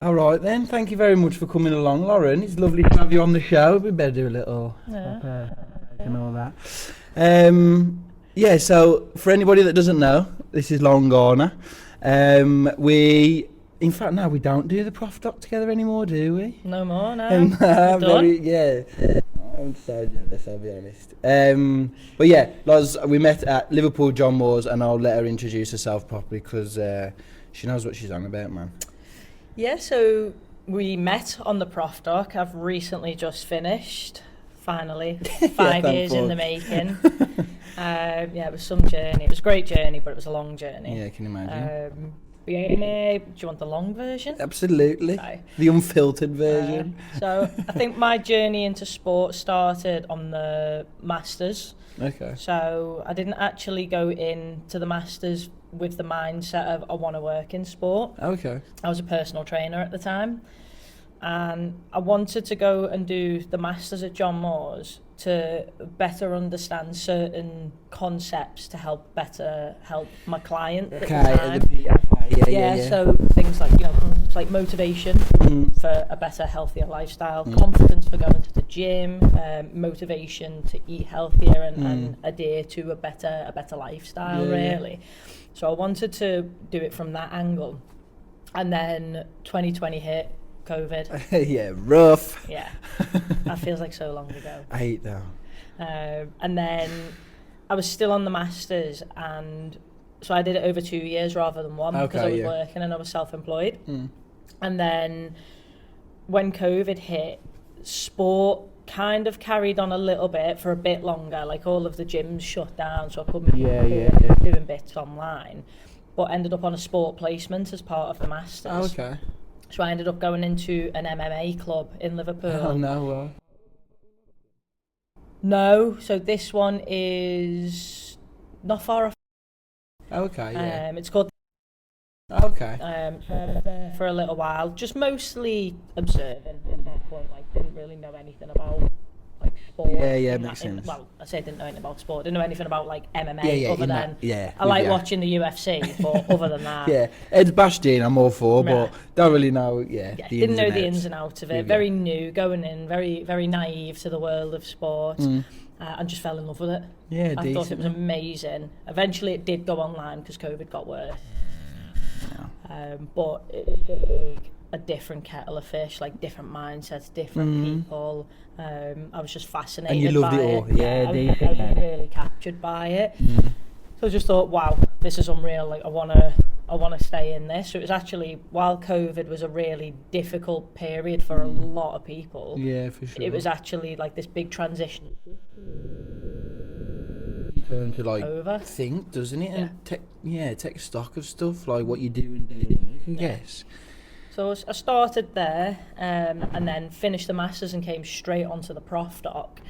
All right then. Thank you very much for coming along, Lauren. It's lovely to have you on the show. We better do a little and all that. Yeah. So for anybody that doesn't know, this is Lauren Garner. In fact, no, we don't do the Prof Doc together anymore, do we? No more, no. I'm so jealous, I'll be honest. But yeah, Loz, we met at Liverpool John Moores, and I'll let her introduce herself properly because she knows what she's on about, man. Yeah, so we met on the Prof Doc. I've recently just finised, finally, 5 years in the making. It was some journey. It was a great journey, but it was a long journey. Yeah, I can imagine. Do you want the long version? Absolutely. Okay. The unfiltered version. So I think my journey into sport started on the Masters. Okay. So I didn't actually go into the Masters with the mindset of I want to work in sport. Okay. I was a personal trainer at the time, and I wanted to go and do the Masters at John Moores to better understand certain concepts to help my client at the time. Yeah, so things like, it's like motivation for a better, healthier lifestyle, confidence for going to the gym, motivation to eat healthier and adhere to a better lifestyle, really. So I wanted to do it from that angle. And then 2020 hit, COVID. Yeah, rough. Yeah, that feels like so long ago. I hate that. And then I was still on the Masters, and so I did it over 2 years rather than one, because I was working and I was self-employed. And then when COVID hit, sport kind of carried on a little bit for a bit longer. Like all of the gyms shut down, so I couldn't be doing bits online, but ended up on a sport placement as part of the Masters. Oh, okay. So I ended up going into an MMA club in Liverpool. Oh no. No, so this one is not far off. Okay, yeah. It's called. Okay. For a little while, just mostly observing at that point. Like, didn't really know anything about like sport. Yeah, makes sense. Well, I say didn't know anything about sport. Didn't know anything about like MMA. I like watching the UFC, but other than that, yeah, Ed Bastian, I'm all for, but don't really know. Didn't know the ins and outs of it. Very new, going in, very very naive to the world of sport. And just fell in love with it. Yeah, I thought it was amazing. Eventually it did go online because COVID got worse. But it was a different kettle of fish, like different mindsets, different people. I was just fascinated by it. And you loved it all. I was really captured by it. So I just thought, wow, this is unreal. Like I want to stay in this. So it was actually, while COVID was a really difficult period for a lot of people. Yeah, for sure. It was actually like this big transition. Turn to like think, doesn't it? And take stock of stuff, like what you do and do. You can guess. So I started there, and then finished the Masters and came straight onto the Prof Doc.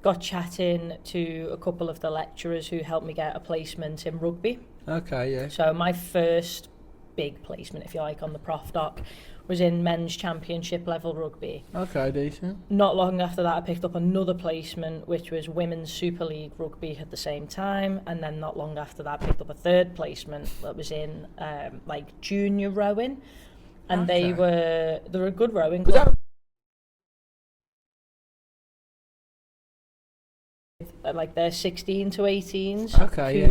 Got chatting to a couple of the lecturers who helped me get a placement in rugby. Okay, yeah. So my first big placement, if you like, on the Prof Doc was in men's championship level rugby. Okay, decent. Not long after that I picked up another placement, which was women's Super League rugby at the same time, and then not long after that I picked up a third placement that was in like junior rowing, and they were a good rowing club. Like they're 16 to 18s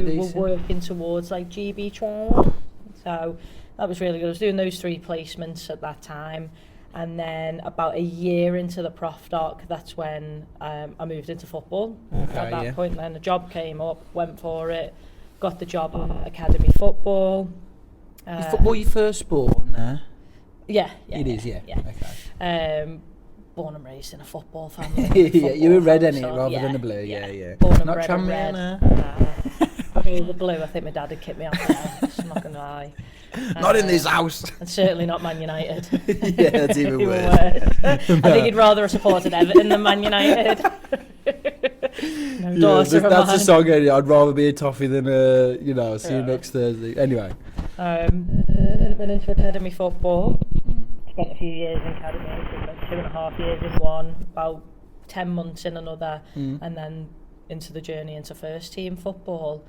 who were working towards like GB trial. So that was really good. I was doing those 3 placements at that time, and then about a year into the Prof Doc, that's when I moved into football. At that point, then a job came up, went for it, got the job at academy football. Is football your first sport on there? Yeah. It is. Okay. Born and raised in a football family. You were red in it rather than the blue. Yeah. Born and not bred in red. The blue, I think my dad had kicked me off there. I'm not gonna lie. Not in this house. And certainly not Man United. Yeah, that's even worse. I think he'd rather have supported Everton than Man United. That's a song. I'd rather be a toffee than see you next Thursday. Anyway. Went into academy football. Spent a few years in academy, so like 2.5 years in one, about 10 months in another, and then into the journey into first team football.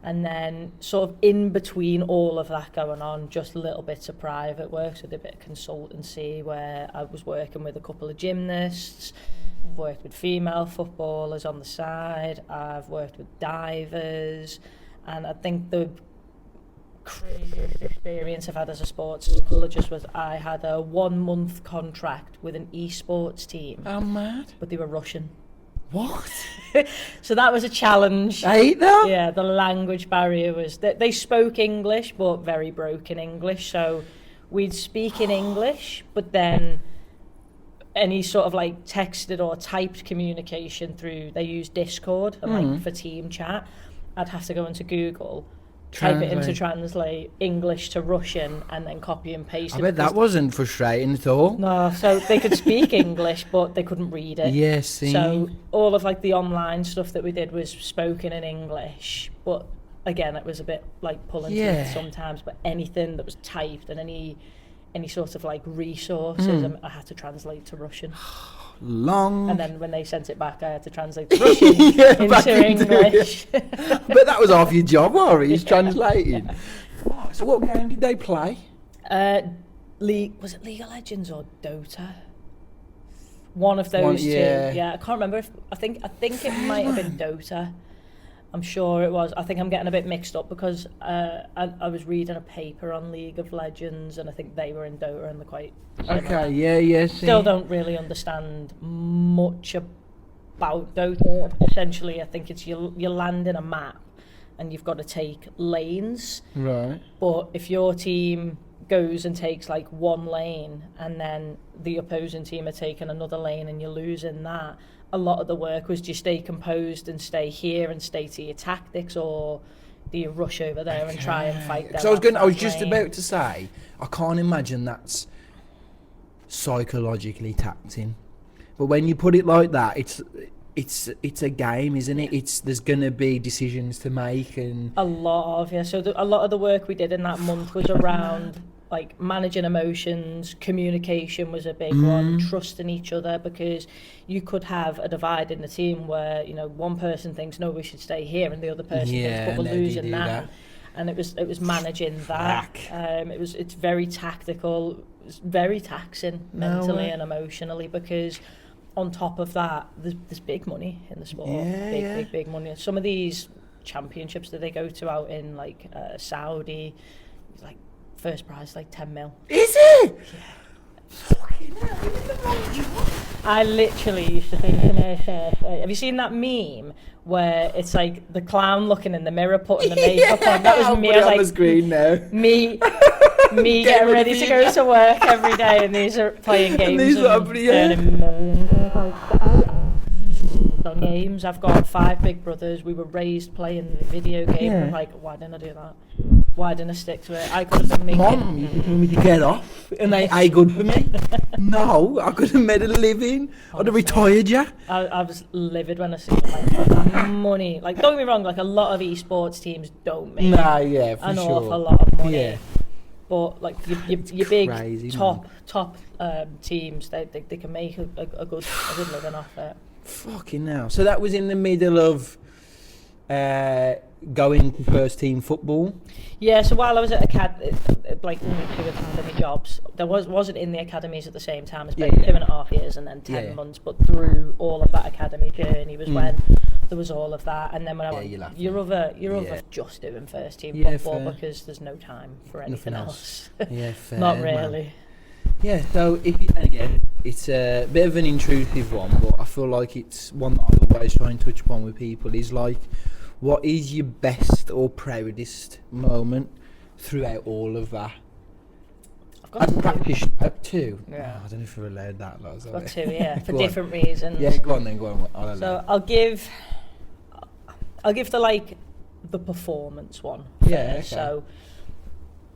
And then sort of in between all of that going on, just little bits of private work, so I did a bit of consultancy where I was working with a couple of gymnasts, I've worked with female footballers on the side, I've worked with divers, and I think the craziest experience I've had as a sports psychologist was I had a 1-month contract with an esports team. Oh, mad. But they were Russian. What? So that was a challenge. I hate that. Yeah, the language barrier was that they spoke English, but very broken English. So we'd speak in English, but then any sort of like texted or typed communication through, they use Discord and like for team chat, I'd have to go into Google, type it into translate English to Russian, and then copy and paste it. I bet that wasn't frustrating at all. No, so they could speak English, but they couldn't read it. Yes, see. So all of like the online stuff that we did was spoken in English, but again, it was a bit like pulling teeth sometimes. But anything that was typed and any sort of like resources, I had to translate to Russian. Long. And then when they sent it back, I had to translate to Russian into English. But that was half your job, Maurice, translating. Yeah. So what game did they play? Was it League of Legends or Dota? One of those two. Yeah, I can't remember. I think it might have been Dota. I'm sure it was. I think I'm getting a bit mixed up because I was reading a paper on League of Legends, and I think they were in Dota, and they're quite similar. Okay, yeah. Still don't really understand much about Dota. Essentially, I think it's you land in a map, and you've got to take lanes. Right. But if your team goes and takes like one lane, and then the opposing team are taking another lane, and you're losing that, a lot of the work was, do you stay composed and stay here and stay to your tactics, or do you rush over there and try and fight them? Because I was just about to say, I can't imagine that's psychologically taxing. But when you put it like that, it's a game, isn't it? There's gonna be decisions to make, and a lot of a lot of the work we did in that month was around like managing emotions. Communication was a big one, trusting each other, because you could have a divide in the team where, you know, one person thinks no, we should stay here, and the other person thinks but we're losing now. And it was managing that. It's very tactical. It's very taxing mentally and emotionally, because on top of that, there's big money in the sport. Big money. Some of these championships that they go to out in like Saudi, like first prize like 10 mil. Is it? Yeah. I literally used to think to myself, have you seen that meme where it's like the clown looking in the mirror putting the makeup on? That was me. I was like, on the screen now. Me getting ready to go to work every day, and these are playing games and earning millions. On games, I've got 5 big brothers. We were raised playing video games. I'm like, why didn't I do that? Why didn't I stick to it? I could have been making... Mom, you told me to get off, and they ain't good for me. No, I could have made a living. I'd have retired you. I was livid when I seen like money. Like, don't get me wrong, like a lot of esports teams don't make an awful lot of money. Yeah. But like your big crazy, top teams, they can make a good living off it. Fucking hell. So that was in the middle of going to first team football? Yeah, so while I was at like 2 academy jobs, there wasn't in the academies at the same time. I spent 2.5 years and then 10 months, but through all of that academy journey was when there was all of that. And then when I went, you're over just doing first team football, because there's no time for anything else. Yeah, fair. Not really. Man. Yeah, so again, it's a bit of an intrusive one, but I feel like it's one that I always try and touch upon with people, is like, what is your best or proudest moment throughout all of that? I've practiced 2. Yeah. I don't know if we're allowed that. I've got 2, yeah, for different reasons. Yeah, go on then, go on. So I'll give the performance one first. Yeah, okay. So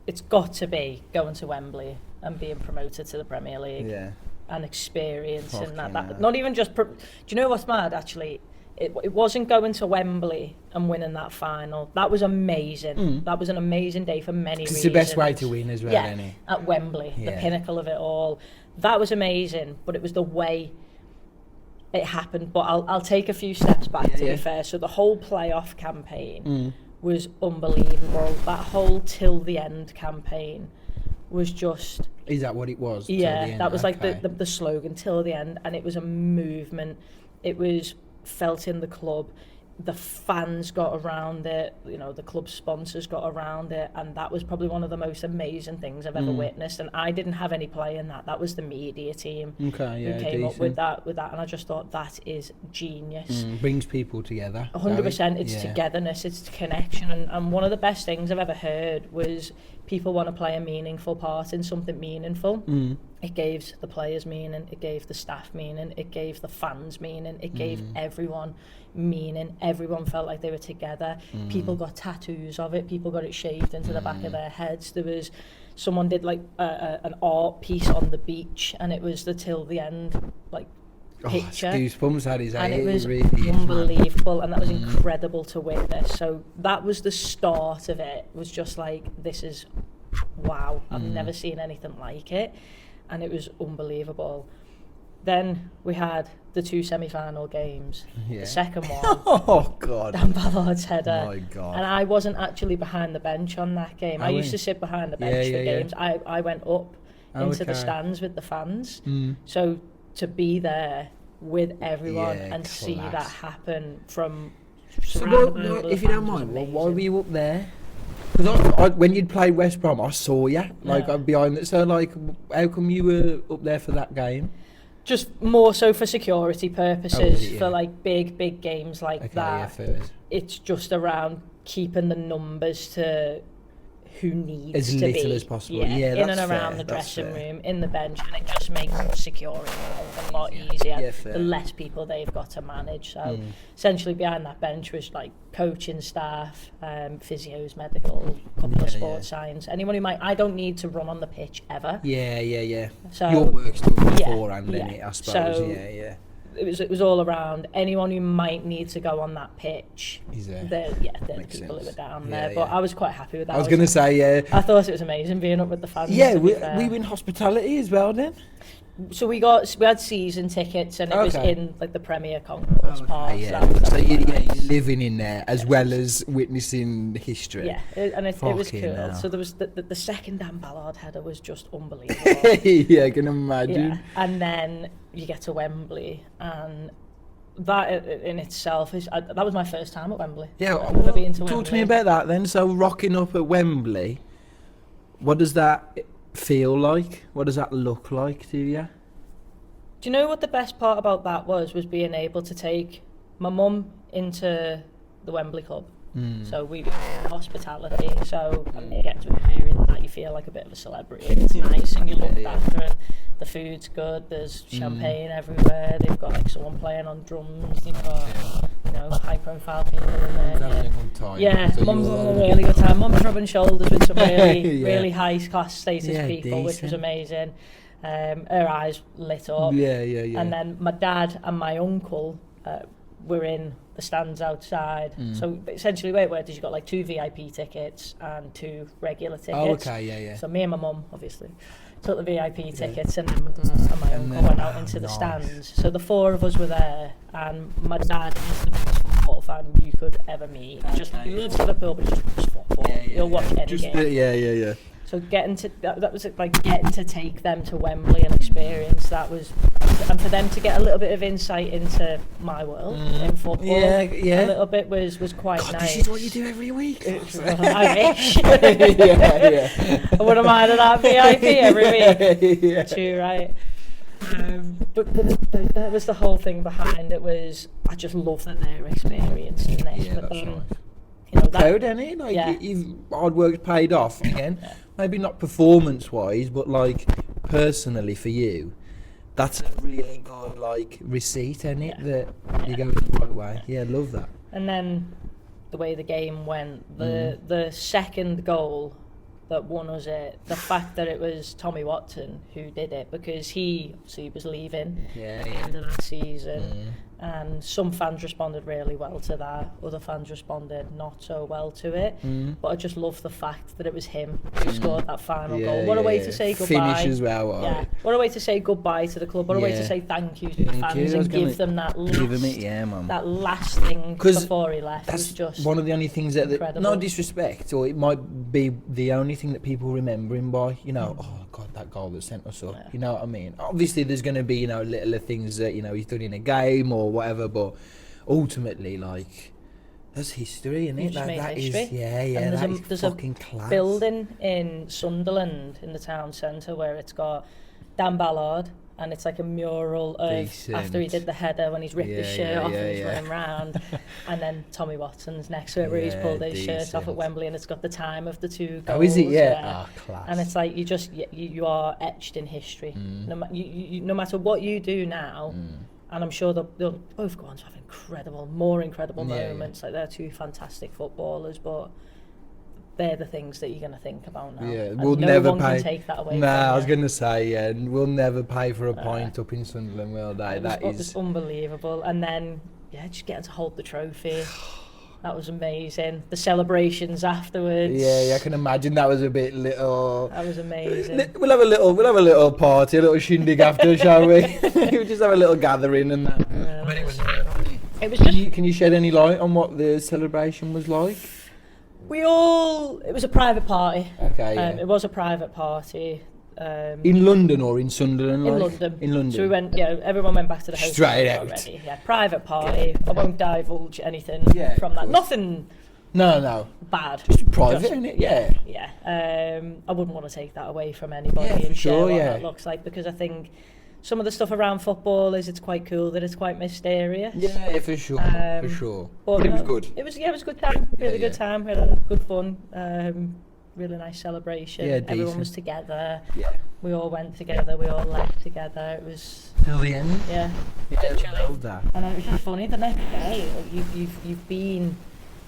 it's got to be going to Wembley and being promoted to the Premier League. Yeah. And experiencing that. Not even just... do you know what's mad, actually? It wasn't going to Wembley and winning that final. That was amazing. That was an amazing day for many reasons. It's the best way to win as well, isn't it? At Wembley, the pinnacle of it all. That was amazing, but it was the way it happened, but I'll take a few steps back to be fair. So the whole playoff campaign was unbelievable. That whole till the end campaign was just... Is that what it was? Yeah, that was like the slogan, till the end, and it was a movement. It was felt in the club. The fans got around it, you know, the club sponsors got around it, and that was probably one of the most amazing things I've ever witnessed. And I didn't have any play in that. That was the media team who came up with that, and I just thought that is genius. Brings people together. 100%. It's togetherness, it's connection, and one of the best things I've ever heard was people want to play a meaningful part in something meaningful. It gave the players meaning, it gave the staff meaning, it gave the fans meaning, it gave everyone meaning. Everyone felt like they were together. People got tattoos of it, people got it shaved into the back of their heads. There was someone did like an art piece on the beach, and it was the till the end like picture. Goosebumps had his and it was really unbelievable, and that was incredible to witness. So that was the start of it. It was just like, this is wow, I've never seen anything like it, and it was unbelievable. Then we had the 2 semi-final games. The second one, oh god, Dan Ballard's header. My god. And I wasn't actually behind the bench on that game. I used to sit behind the bench for games. I went up into the stands with the fans. So to be there with everyone and see that happen from... So if you don't mind, why were you up there? Because when you'd played West Brom, I saw you behind it. So like, how come you were up there for that game? Just more so for security purposes, for like big games like that. It's just around keeping the numbers to who needs as to little be as possible. in and around the dressing room, in the bench, and it just makes security a lot easier. The less people they've got to manage. So essentially behind that bench was like coaching staff, physios, medical, couple of sports science. Anyone who might... I don't need to run on the pitch ever. So your work's done beforehand, innit, I suppose. So, it was all around. Anyone who might need to go on that pitch, they're the people who were down there. But I was quite happy with that. I was going to say, I thought it was amazing being up with the fans. We were in hospitality as well then. So we had season tickets, and it was in like the Premier Concourse part. So you're living in there as well as witnessing history. And it was cool. Hell. So there was the second Dan Ballard header was just unbelievable. I can imagine. And then you get to Wembley, and that in itself is that was my first time at Wembley. Talk to me about that then. So rocking up at Wembley, what does that feel like? What does that look like to you? Do you know what the best part about that was being able to take my mum into the Wembley Club. So we hospitality, so you get to experience that. You feel like a bit of a celebrity. It's nice, and you're looked after, and the food's good. There's champagne everywhere. They've got like someone playing on drums. They've got high profile people in there. Mum's having a really good time. Mum's rubbing shoulders with some really really high class status people, which was amazing. Her eyes lit up. And then my dad and my uncle were in the stands outside. So essentially the way it worked is you got like 2 VIP tickets and 2 regular tickets. So me and my mum obviously took the VIP tickets, and then my dad and my uncle went out into the stands. So the 4 of us were there, and my dad is the biggest football fan you could ever meet. He loves Liverpool, but just loves football. He'll watch any game. So getting to that was like getting to take them to Wembley and experience that was, and for them to get a little bit of insight into my world in football, a little bit was quite nice. This is what you do every week. I wish. I wouldn't mind that VIP every week. Too right. But that was the whole thing behind it. Was I just love that they're experiencing this. That's right. Proud, ain't it? You've hard work's paid off again. Maybe not performance-wise, but like personally for you, that's a really good like receipt, ain't it? That you're going the right way. Yeah, love that. And then the way the game went, the second goal that won us it, the fact that it was Tommy Watson who did it, because he was leaving at the end of that season, And some fans responded really well to that, other fans responded not so well to it. But I just love the fact that it was him who scored that final goal. What a way to say goodbye. Finish as well. What a way to say goodbye to the club. What a way to say thank you to the fans and give them that last thing before he left. That's was just one of the only things that, no disrespect, or it might be the only thing that people remember him by, you know, oh God, that goal that sent us up, you know what I mean? Obviously there's going to be, you know, little things that, you know, he's done in a game or whatever, but ultimately, like, that's history, isn't it? Like, that history. Is, there's fucking a class. building in Sunderland in the town centre where it's got Dan Ballard, and it's like a mural of after he did the header when he's ripped his shirt off and he's running round, and then Tommy Watson's next to it where he's pulled his shirt off at Wembley, and it's got the time of the 2 goals. Oh, is it? Yeah. Class. And it's like you are etched in history. No matter what you do now, and I'm sure they'll both go on to have more incredible moments. Like they're 2 fantastic footballers, but they're the things that you're going to think about now. Yeah, we'll never pay. Can take that away. I was going to say, we'll never pay for a point up in Sunderland, will they? That is unbelievable. And then, just getting to hold the trophy. That was amazing. The celebrations afterwards. Yeah, I can imagine that was a bit little. That was amazing. We'll have a little party, a little shindig after, shall we? We'll just have a little gathering and that. Yeah, I mean, it was just. Can you shed any light on what the celebration was like? It was a private party. Okay. It was a private party. In London or in Sunderland? In London. In London. So we went, everyone went back to the hotel straight out already. Yeah, private party. I won't divulge anything from that. Nothing. No. Bad. Just private, isn't it? Yeah. Yeah. I wouldn't want to take that away from anybody and share what that looks like, because I think some of the stuff around football it's quite cool that it's quite mysterious. Yeah, for sure. But it was good. It was a good time. Really good time. We had good fun. Really nice celebration. Yeah, everyone was together. Yeah. We all went together. We all left together. It was till the end. Yeah. Literally. That. And it was just funny. The next day, you've been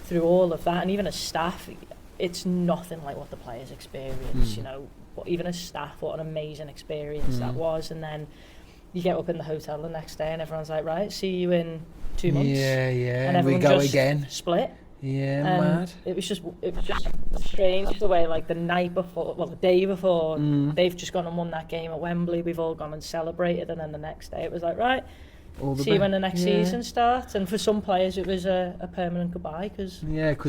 through all of that, and even as staff, it's nothing like what the players experience. You know, even as staff, what an amazing experience that was. And then you get up in the hotel the next day, and everyone's like, "Right, see you in 2 months." Yeah. And everyone we go just again. Split. Yeah, mad. It was just strange the way, like the day before, they've just gone and won that game at Wembley. We've all gone and celebrated, and then the next day it was like, right, see you when the next season starts. And for some players, it was a permanent goodbye because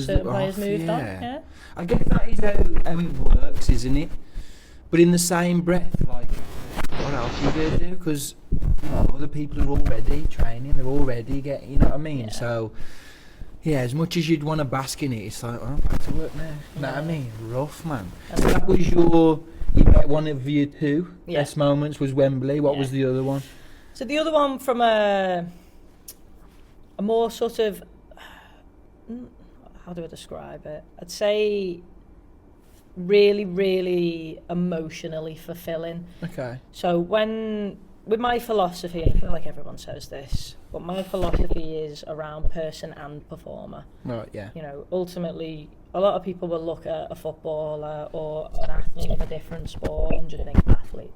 certain players moved on. Yeah, I guess that is how it works, isn't it? But in the same breath, like, what else are you going to do? Because other people are already training, they're already getting, you know what I mean? Yeah. So. Yeah, as much as you'd want to bask in it, it's like, back to work now. You know what I mean? Rough, man. So that was one of your 2 best moments was Wembley. What was the other one? So the other one from a more sort of, how do I describe it? I'd say really, really emotionally fulfilling. Okay. So with my philosophy, I feel like everyone says this, but my philosophy is around person and performer. Right, yeah. You know, ultimately, a lot of people will look at a footballer or an athlete of a different sport and just think athlete.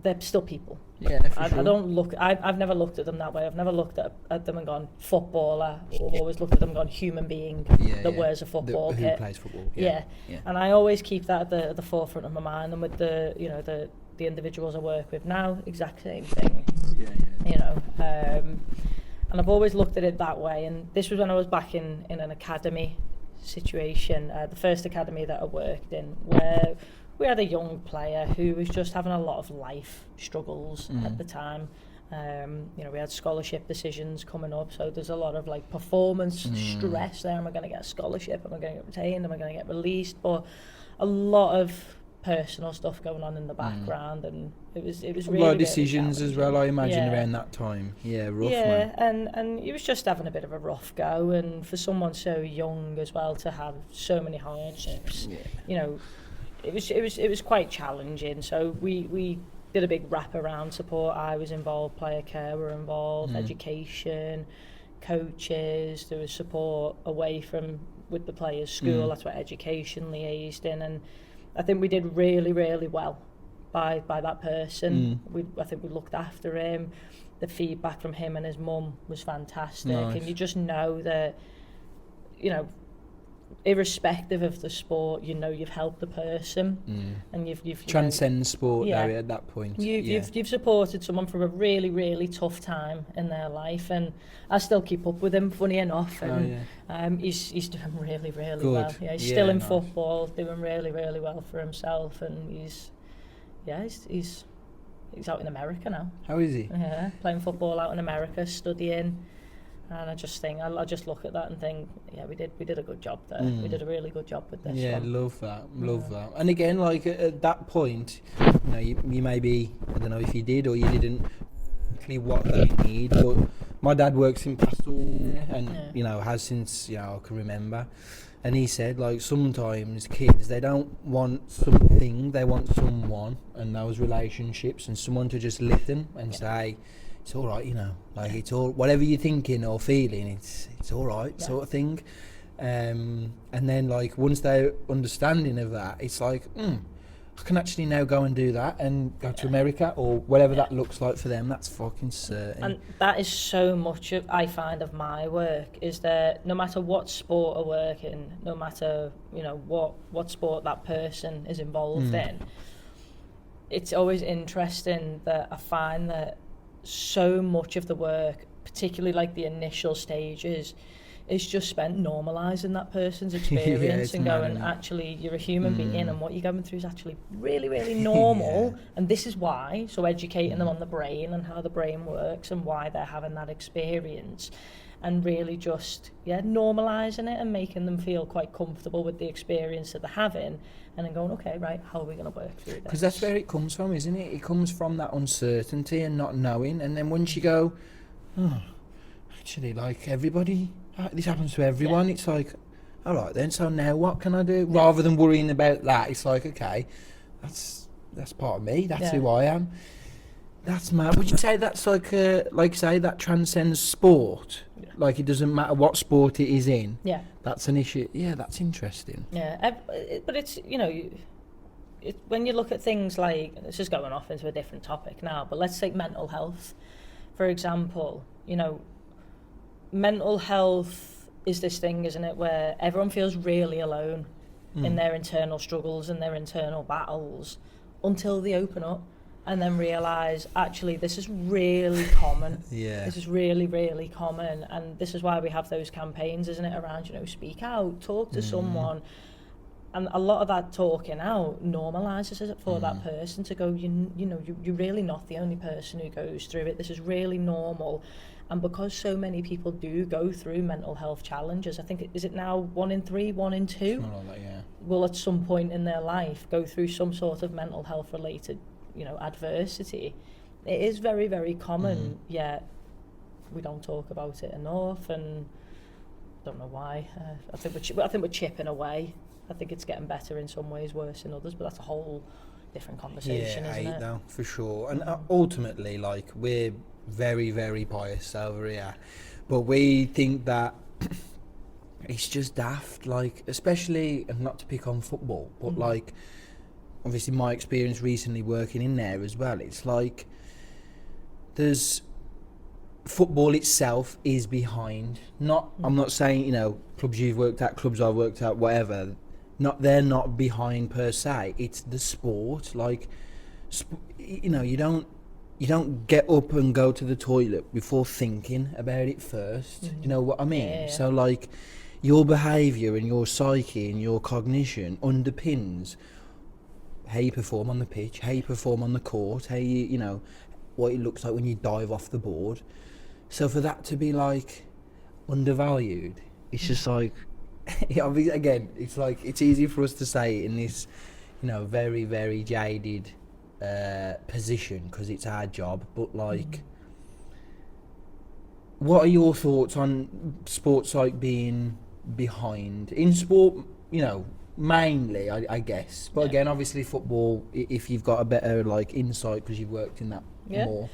They're still people. Yeah, for sure. I don't look. I've never looked at them that way. I've never looked at them and gone footballer. I've always looked at them and gone human being that wears a football kit. Who plays football. Yeah. And I always keep that at the forefront of my mind. And with the individuals I work with now, exact same thing. You know, and I've always looked at it that way. And this was when I was back in an academy situation, the first academy that I worked in, where we had a young player who was just having a lot of life struggles at the time. We had scholarship decisions coming up, so there's a lot of like performance stress there. Am I going to get a scholarship? Am I going to get retained? Am I going to get released? But a lot of personal stuff going on in the background, and it was really, a lot of decisions as well, I imagine, around that time. Rough, man. and he was just having a bit of a rough go, and for someone so young as well to have so many hardships, it was quite challenging. So we did a big wraparound support. I was involved, player care were involved, education, coaches. There was support away from with the players' school. That's what education liaised in, and I think we did really, really well by that person. I think we looked after him. The feedback from him and his mum was fantastic. Nice. And you just know that, you know, irrespective of the sport, you know you've helped the person, and you've transcend sport though, at that point. You've supported someone through a really, really tough time in their life, and I still keep up with him, funny enough, and he's doing really, really Good. well. Yeah, he's still in football, doing really, really well for himself, and he's out in America now. How is he? Yeah, playing football out in America, studying. And I just think, I just look at that and think, yeah, we did a good job there. We did a really good job with this one. Yeah, love that. And again, like at that point, you know, you maybe, I don't know if you did or you didn't exactly what they need, but my dad works in pastoral and, you know, has since, you know, I can remember. And he said, like, sometimes kids, they don't want something, they want someone and those relationships and someone to just listen and say, it's all right, you know, like it's all, whatever you're thinking or feeling, it's all right, sort of thing. And then, like, once they're understanding of that, it's like, I can actually now go and do that and go to America or whatever that looks like for them. That's fucking certain. And that is so much of, I find, of my work, is that no matter what sport I work in, no matter, you know, what sport that person is involved in, it's always interesting that I find that so much of the work, particularly like the initial stages, is just spent normalising that person's experience and going, actually, you're a human being and what you're going through is actually really, really normal, and this is why. So educating them on the brain and how the brain works and why they're having that experience, and really just normalising it and making them feel quite comfortable with the experience that they're having, and then going, okay, right, how are we going to work through this? Because that's where it comes from, isn't it? It comes from that uncertainty and not knowing, and then once you go, actually, like, everybody, this happens to everyone, it's like, all right then, so now what can I do? Rather than worrying about that, it's like, okay, that's part of me, that's who I am. That's mad. Would you say that's like say that transcends sport? Yeah. Like, it doesn't matter what sport it is in. Yeah. That's an issue. Yeah, that's interesting. Yeah, but it's, you know, when you look at things like, this is going off into a different topic now, but let's take mental health, for example. You know, mental health is this thing, isn't it, where everyone feels really alone in their internal struggles and their internal battles until they open up. And then realise, actually, this is really common. This is really, really common. And this is why we have those campaigns, isn't it, around, you know, speak out, talk to someone. And a lot of that talking out normalises it for that person to go, you know, you're really not the only person who goes through it. This is really normal. And because so many people do go through mental health challenges, I think, is it now 1 in 3, 1 in 2? Something like that, will at some point in their life go through some sort of mental health related, you know, adversity. It is very, very common, yet we don't talk about it enough, and don't know why. I think we're chipping away. I think it's getting better in some ways, worse in others, but that's a whole different conversation, isn't it? No, for sure. And ultimately, like, we're very, very biased over here, but we think that it's just daft, like, especially, and not to pick on football, but like, obviously my experience recently working in there as well, it's like there's football itself is behind. I'm not saying, you know, clubs you've worked at, clubs I've worked at, whatever, they're not behind per se. It's the sport. Like, you know, you don't get up and go to the toilet before thinking about it first. You know what I mean? Yeah. So, like, your behaviour and your psyche and your cognition underpins how you perform on the pitch, how you perform on the court, how you know, what it looks like when you dive off the board. So for that to be, like, undervalued, it's just like, again, it's like, it's easy for us to say in this, you know, very, very jaded position because it's our job, but like, what are your thoughts on sports like being behind in sport, you know, mainly, I guess, but again, obviously football, if you've got a better, like, insight because you've worked in that more.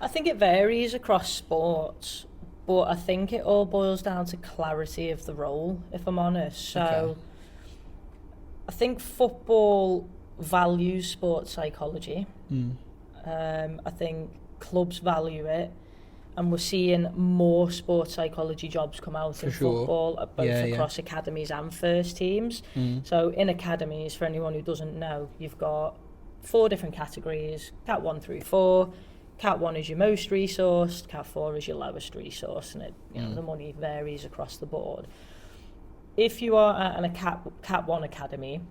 I think it varies across sports, but I think it all boils down to clarity of the role, if I'm honest. So I think football values sports psychology. I think clubs value it, and we're seeing more sports psychology jobs come out in football, both across academies and first teams. So in academies, for anyone who doesn't know, you've got 4 different categories: Cat 1 through 4. Cat 1 is your most resourced, Cat 4 is your lowest resource, and the money varies across the board. If you are at a Cat 1 academy,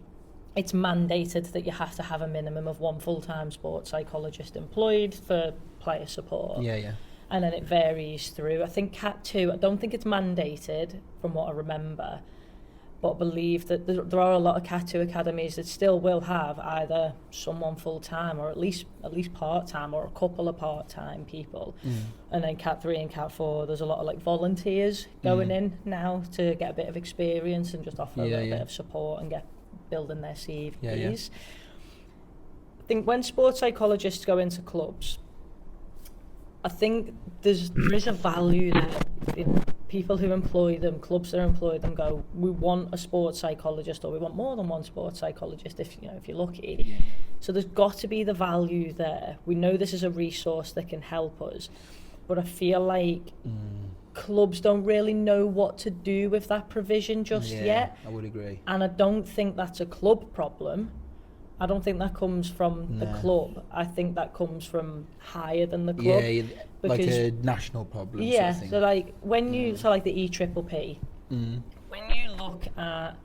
it's mandated that you have to have a minimum of 1 full-time sports psychologist employed for player support. And then it varies through. I think Cat 2, I don't think it's mandated from what I remember, but I believe that there are a lot of Cat 2 academies that still will have either someone full-time or at least part-time, or a couple of part-time people. And then Cat 3 and Cat 4, there's a lot of like volunteers going in now to get a bit of experience and just offer a little bit of support and building their CVs. I think when sports psychologists go into clubs, I think there is a value that people who employ them, clubs that employ them, go, we want a sports psychologist, or we want more than one sports psychologist if you're lucky. So there's got to be the value there. We know this is a resource that can help us, but I feel like clubs don't really know what to do with that provision just yet. I would agree. And I don't think that's a club problem. I don't think that comes from the club. I think that comes from higher than the club. Like a national problem. Yeah, sort of thing. so like when you, so like the EPPP, when you look at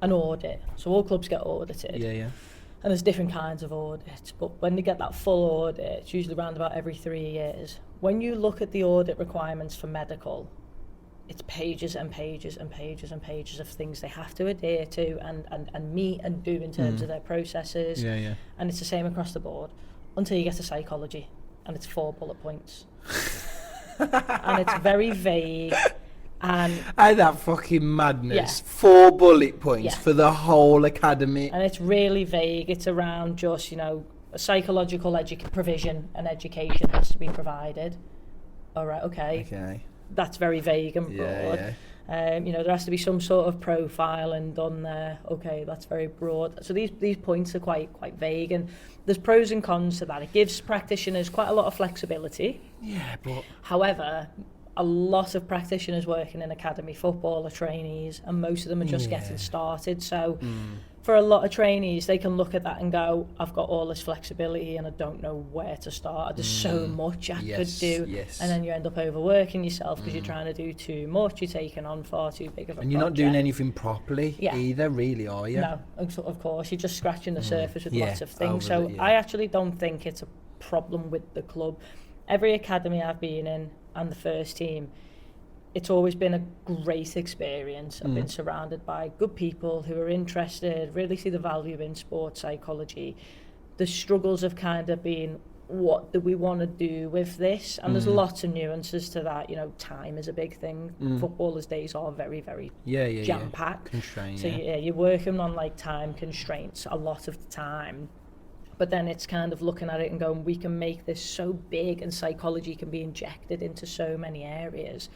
an audit, so all clubs get audited. And there's different kinds of audits, but when they get that full audit, it's usually around about every 3 years. When you look at the audit requirements for medical, it's pages and pages and pages and pages of things they have to adhere to and meet and do in terms of their processes. And it's the same across the board until you get to psychology, and it's 4 bullet points. And it's very vague. And that fucking madness. 4 bullet points for the whole academy. And it's really vague. It's around just, psychological provision and education has to be provided. All right, okay. That's very vague and broad. There has to be some sort of profiling done there. Okay, that's very broad. So these points are quite vague, and there's pros and cons to that. It gives practitioners quite a lot of flexibility. But however, a lot of practitioners working in academy football are trainees, and most of them are just getting started. So for a lot of trainees, they can look at that and go, I've got all this flexibility and I don't know where to start. There's so much I could do. And then you end up overworking yourself because you're trying to do too much. You're taking on far too big of a project. And you're not doing anything properly either, really, are you? No, of course. You're just scratching the surface with lots of things. So I actually don't think it's a problem with the club. Every academy I've been in and the first team, it's always been a great experience. I've been surrounded by good people who are interested, really see the value in sports psychology. The struggles have kind of been, what do we want to do with this? And there's lots of nuances to that. Time is a big thing. Footballers' days are very, very jam-packed. Constrained, so you're working on like time constraints a lot of the time. But then it's kind of looking at it and going, we can make this so big and psychology can be injected into so many areas.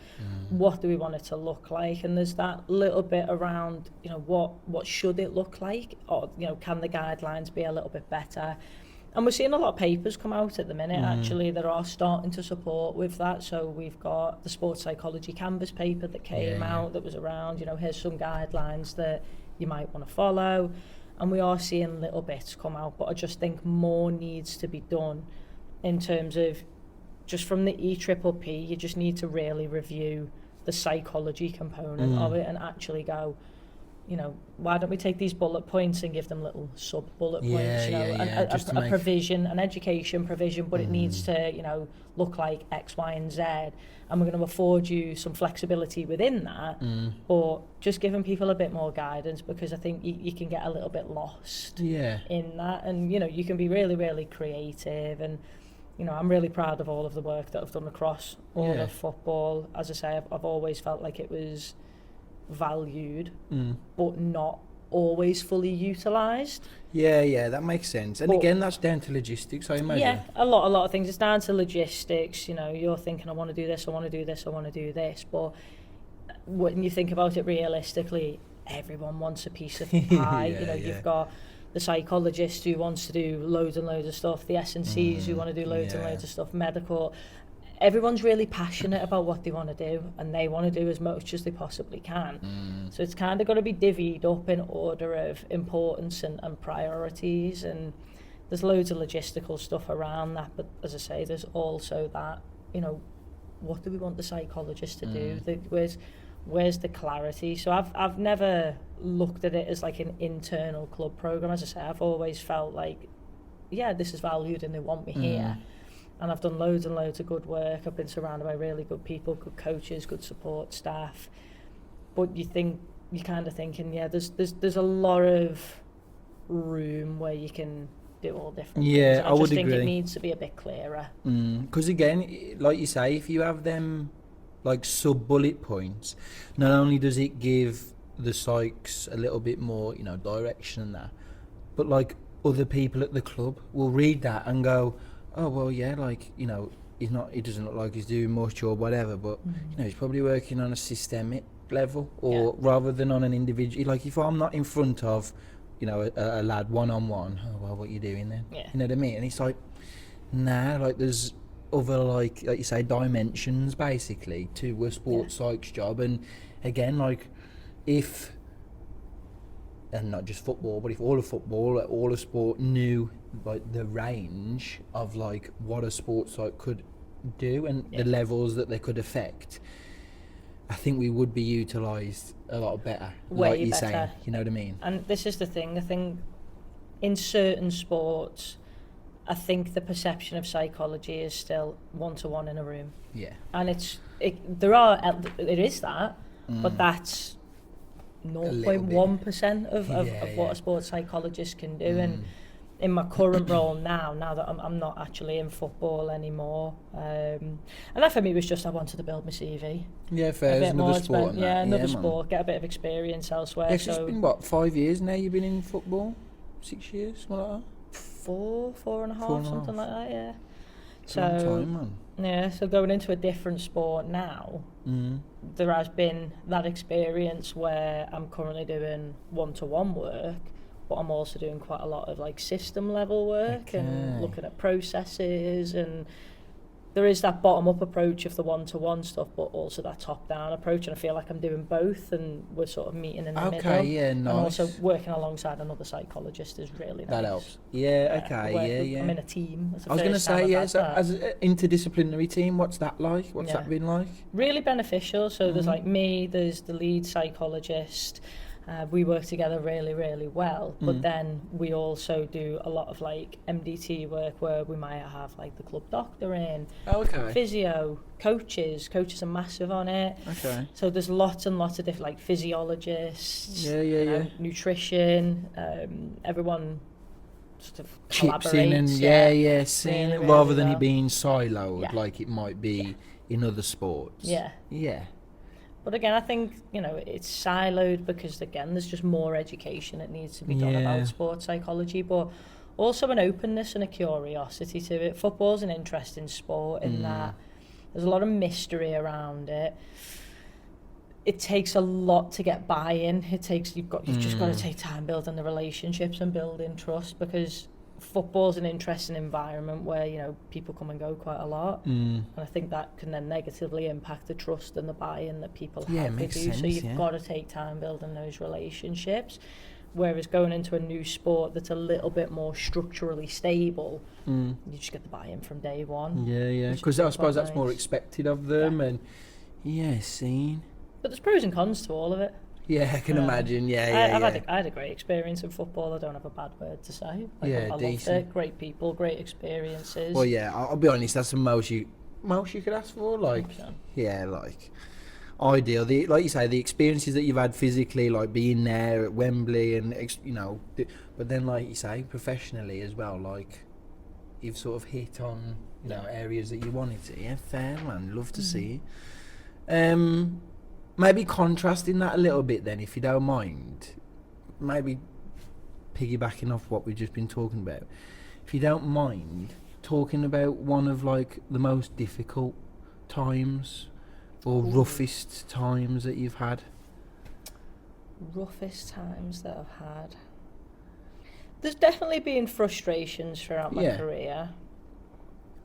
What do we want it to look like? And there's that little bit around, what should it look like? Or, can the guidelines be a little bit better? And we're seeing a lot of papers come out at the minute, actually, that are starting to support with that. So we've got the sports psychology canvas paper that came out that was around, here's some guidelines that you might want to follow. And we are seeing little bits come out, but I just think more needs to be done in terms of, just from the EPPP, you just need to really review the psychology component of it and actually go, why don't we take these bullet points and give them little sub-bullet points, a provision, an education provision, but it needs to, look like X, Y, and Z, and we're going to afford you some flexibility within that, but just giving people a bit more guidance, because I think you can get a little bit lost in that, and, you can be really, really creative, and, I'm really proud of all of the work that I've done across all of football. As I say, I've always felt like it was valued but not always fully utilised. That makes sense. And again, that's down to logistics, I imagine. A lot of things. It's down to logistics. You're thinking, I want to do this, I want to do this, I want to do this, but when you think about it realistically, everyone wants a piece of the pie. You've got the psychologist who wants to do loads and loads of stuff, the S&Cs who want to do loads and loads of stuff, medical. Everyone's really passionate about what they want to do, and they want to do as much as they possibly can. So it's kind of got to be divvied up in order of importance and priorities, and there's loads of logistical stuff around that. But as I say, there's also that, you know, what do we want the psychologist to do? Where's the clarity? So I've never looked at it as like an internal club program. As I say, I've always felt like, yeah, this is valued and they want me here. And I've done loads and loads of good work. I've been surrounded by really good people, good coaches, good support staff. But you're kind of thinking, yeah, there's a lot of room where you can do all different things. I would think agree. It needs to be a bit clearer. Because again, like you say, if you have them like sub-bullet points, not only does it give the psychs a little bit more, you know, direction and that, but like other people at the club will read that and go, oh well, yeah, like, you know, he doesn't look like he's doing much or whatever, but you know, he's probably working on a systemic level, or rather than on an individual. Like if I'm not in front of, you know, a lad one-on-one, oh well, what are you doing then? You know what I mean? And it's like, nah, like there's other, like you say, dimensions basically to a sports psych's job. And again, like if, and not just football, but if all of football, all of sport knew like the range of like what a sports psych could do and the levels that they could affect, I think we would be utilised a lot better. Way like you better. say, you know what I mean? And this is the thing, I think in certain sports, I think the perception of psychology is still one-to-one in a room. Yeah. And it is that, but that's 0.1% of what a sports psychologist can do. And in my current role now that I'm not actually in football anymore, and that for me was just I wanted to build my CV. Yeah, fair. It's another sport. Another sport, get a bit of experience elsewhere. Yeah, so it's been what, 5 years now you've been in football? 6 years, something like that? Four and a half, something like that, yeah. So, long time, man. Yeah, so going into a different sport now, there has been that experience where I'm currently doing one-to-one work, but I'm also doing quite a lot of like system level work and looking at processes, and there is that bottom-up approach of the one-to-one stuff, but also that top-down approach, and I feel like I'm doing both, and we're sort of meeting in the middle. Okay, yeah, nice. And also working alongside another psychologist is really nice. That helps. Yeah, okay, yeah. I'm in a team. I was going to say, so as an interdisciplinary team, what's that like? What's that been like? Really beneficial. So there's like me, there's the lead psychologist. We work together really, really well, but then we also do a lot of like MDT work where we might have like the club doctor in, physio, coaches are massive on it. Okay. So there's lots and lots of different like physiologists, nutrition, everyone sort of chips in and seeing it rather than it being siloed like it might be in other sports. Yeah. But again, I think, you know, it's siloed because, again, there's just more education that needs to be done about sports psychology, but also an openness and a curiosity to it. Football's an interesting sport in that there's a lot of mystery around it. It takes a lot to get buy-in. You've just got to take time building the relationships and building trust, because football's an interesting environment where, you know, people come and go quite a lot, and I think that can then negatively impact the trust and the buy-in that people have with you. So you've got to take time building those relationships, whereas going into a new sport that's a little bit more structurally stable, you just get the buy-in from day one. Because I suppose that's more expected of them. And but there's pros and cons to all of it. Yeah, I can imagine. I had a great experience in football. I don't have a bad word to say. I loved it. Great people, great experiences. Well, yeah, I'll be honest. That's the most you could ask for. Like, 100%. Like ideal. Like you say, the experiences that you've had physically, like being there at Wembley, and you know, but then like you say, professionally as well. Like you've sort of hit on areas that you wanted to. Yeah, fair man. Love to see. Maybe contrasting that a little bit then, if you don't mind. Maybe piggybacking off what we've just been talking about. If you don't mind talking about one of like the most difficult times or roughest times that you've had. Roughest times that I've had. There's definitely been frustrations throughout my career.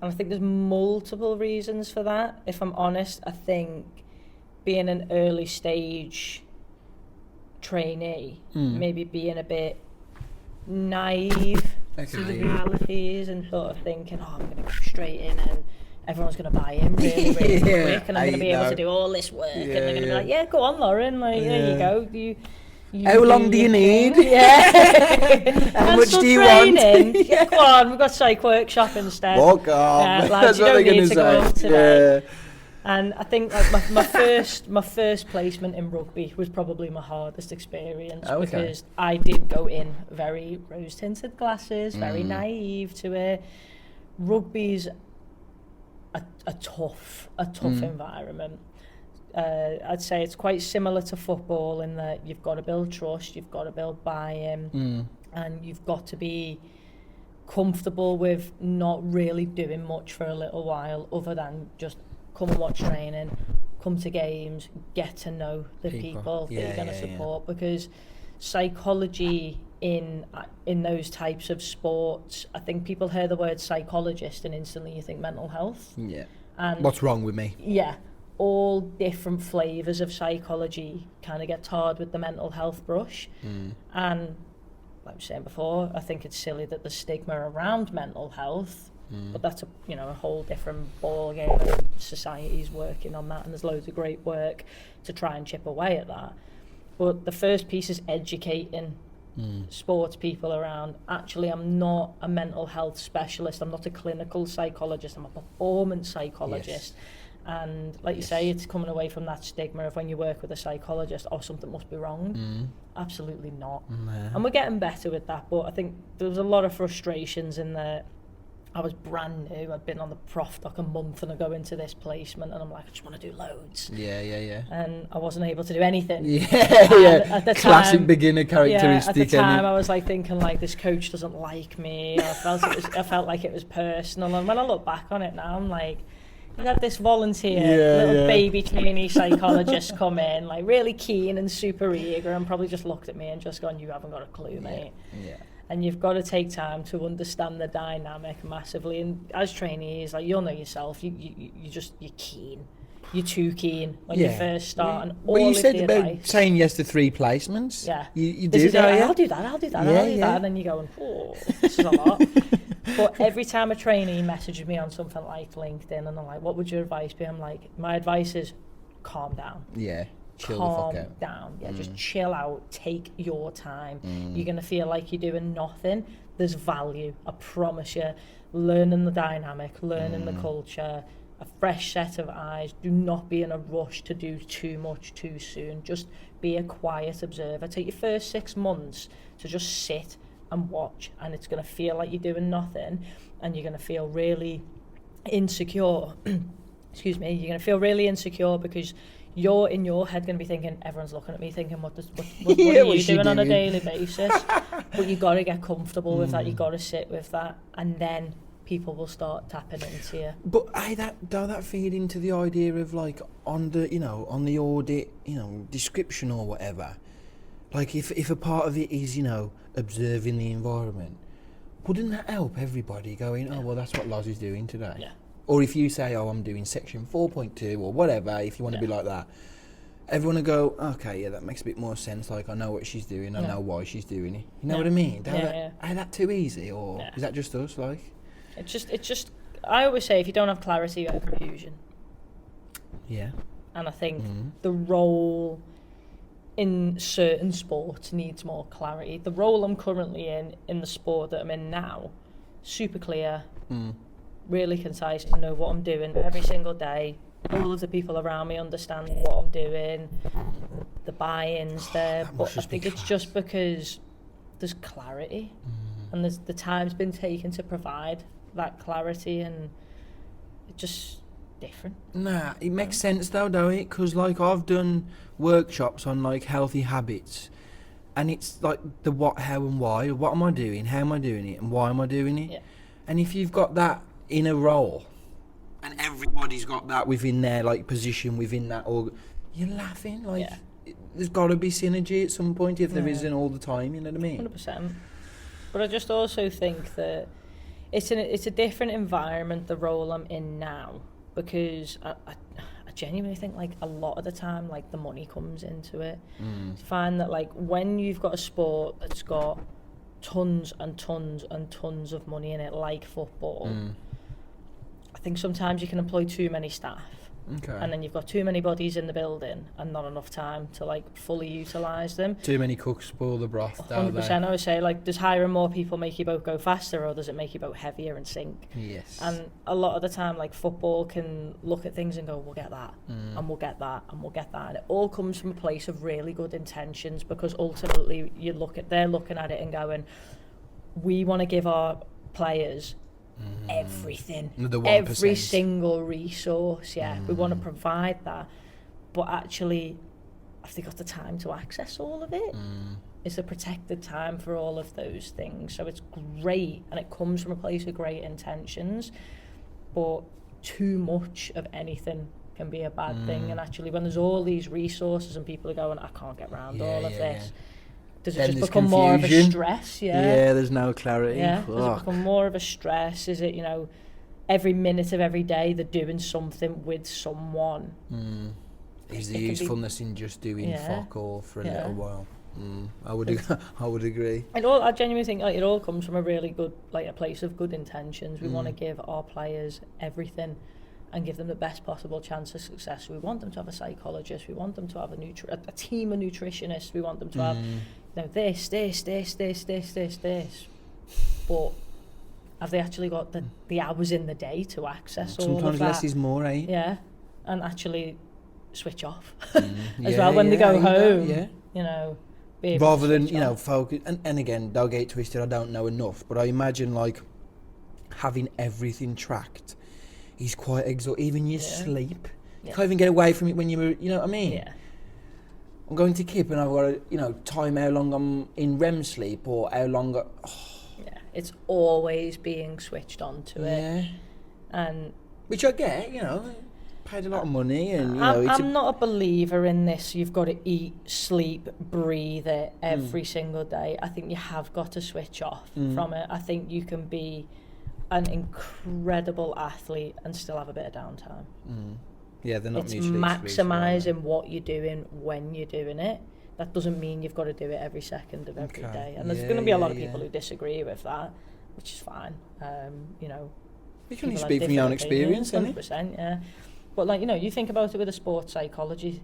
And I think there's multiple reasons for that. If I'm honest, I think being an early stage trainee, maybe being a bit naive to the realities and sort of thinking, I'm going to go straight in and everyone's going to buy in really quick, and I'm going to be able to do all this work, and they're going to be like, go on, Lauren, like, there you go. How long do you need? How much do you want? Go on, we've got psych workshop instead. Walk off. Lads, you don't need to go up today. And I think like my first placement in rugby was probably my hardest experience because I did go in very rose-tinted glasses, very naive to it. Rugby's a tough environment. I'd say it's quite similar to football in that you've got to build trust, you've got to build buy-in, and you've got to be comfortable with not really doing much for a little while other than just come and watch training, come to games, get to know the people that you're going to support, because psychology in those types of sports, I think people hear the word psychologist and instantly you think mental health. Yeah. And what's wrong with me? Yeah. All different flavours of psychology kind of get tarred with the mental health brush. And like I was saying before, I think it's silly that there's stigma around mental health, but that's a whole different ball game. Society's working on that, and there's loads of great work to try and chip away at that. But the first piece is educating sports people around, actually, I'm not a mental health specialist, I'm not a clinical psychologist, I'm a performance psychologist. And like you say, it's coming away from that stigma of when you work with a psychologist, something must be wrong. Absolutely not. And we're getting better with that, but I think there was a lot of frustrations in there. I was brand new, I'd been on the prof doc a month and I go into this placement and I'm like, I just want to do loads. And I wasn't able to do anything. At the Classic time, beginner characteristic. At the time I was like thinking like, this coach doesn't like me. I felt like it was personal, and when I look back on it now, I'm like, you had this volunteer little baby trainee psychologist come in, like really keen and super eager, and probably just looked at me and just gone, you haven't got a clue, mate. And you've got to take time to understand the dynamic massively. And as trainees, like, you'll know yourself, you're keen. You're too keen when you first start. And all you said about advice, saying yes to 3 placements. You do that, that, I'll do that. And then you're going, this is a lot. But every time a trainee messages me on something like LinkedIn and they're like, what would your advice be? I'm like, my advice is calm down. Chill calm the fuck out. down. Just chill out. Take your time. You're going to feel like you're doing nothing. There's value. I promise you. Learning the dynamic, learning the culture, a fresh set of eyes. Do not be in a rush to do too much too soon. Just be a quiet observer. Take your first 6 months to just sit and watch, and it's going to feel like you're doing nothing, and you're going to feel really insecure. Excuse me. You're going to feel really insecure because you're in your head going to be thinking, everyone's looking at me thinking, what are you doing on a daily basis? But you got to get comfortable with that. You got to sit with that, and then people will start tapping into you. But does that feed into the idea of like on the audit, description or whatever? Like if a part of it is observing the environment, wouldn't that help everybody going, well, that's what Loz is doing today? Or if you say, I'm doing section 4.2 or whatever, if you want to be like that, everyone will go, okay, that makes a bit more sense. Like, I know what she's doing, I know why she's doing it. You know what I mean? Is that too easy, or is that just us? Like, it's just. I always say, if you don't have clarity, you have confusion. And I think the role in certain sports needs more clarity. The role I'm currently in the sport that I'm in now, super clear. Really concise. I know what I'm doing every single day. All of the people around me understand what I'm doing. The buy-in's there, but I think it's just because there's clarity, and the time's been taken to provide that clarity, and it's just different. Nah, it makes sense though, don't it? Because like I've done workshops on like healthy habits, and it's like the what, how, and why. What am I doing? How am I doing it? And why am I doing it? And if you've got that in a role, and everybody's got that within their like position within that, or you're laughing there's got to be synergy at some point if there isn't all the time. You know what I mean? 100%. But I just also think that it's a different environment, the role I'm in now, because I genuinely think like a lot of the time like the money comes into it. I find that like when you've got a sport that's got tons and tons and tons of money in it, like football, I think sometimes you can employ too many staff. Okay. And then you've got too many bodies in the building and not enough time to like fully utilise them. Too many cooks spoil the broth, don't 100%. I would say, like, does hiring more people make your boat go faster, or does it make your boat heavier and sink? Yes. And a lot of the time, like, football can look at things and go, we'll get that, and we'll get that, and we'll get that. And it all comes from a place of really good intentions, because ultimately they're looking at it and going, we want to give our players everything, every single resource. We want to provide that, but actually have they got the time to access all of it? Is there protected time for all of those things? So it's great, and it comes from a place of great intentions, but too much of anything can be a bad thing. And actually when there's all these resources and people are going, I can't get around all of this, does it just become more of a stress? There's no clarity. Does it become more of a stress? Is it, every minute of every day they're doing something with someone? Is the usefulness in just doing fuck all for a little while? I would agree. I genuinely think like it all comes from a really good, like, a place of good intentions. We want to give our players everything and give them the best possible chance of success. We want them to have a psychologist. We want them to have a team of nutritionists. We want them to have this. But have they actually got the hours in the day to access all of that? Sometimes less is more, eh? Yeah, and actually switch off as well when they go home. Rather than focus. And again, don't get it twisted. I don't know enough, but I imagine like having everything tracked is quite exhausting. Even your sleep, you can't even get away from it when you're. You know what I mean? Yeah. I'm going to Kip and I've got to, time how long I'm in REM sleep or how long. Yeah, it's always being switched on to it. And which I get, paid a lot of money and, I'm not a believer in this. You've got to eat, sleep, breathe it every single day. I think you have got to switch off from it. I think you can be an incredible athlete and still have a bit of downtime. Yeah, they're not it's mutually maximising what you're doing when you're doing it. That doesn't mean you've got to do it every second of every day. And there's going to be a lot of people who disagree with that, which is fine. You can only speak from your own experience, 100%, yeah. But you think about it with a sports psychology.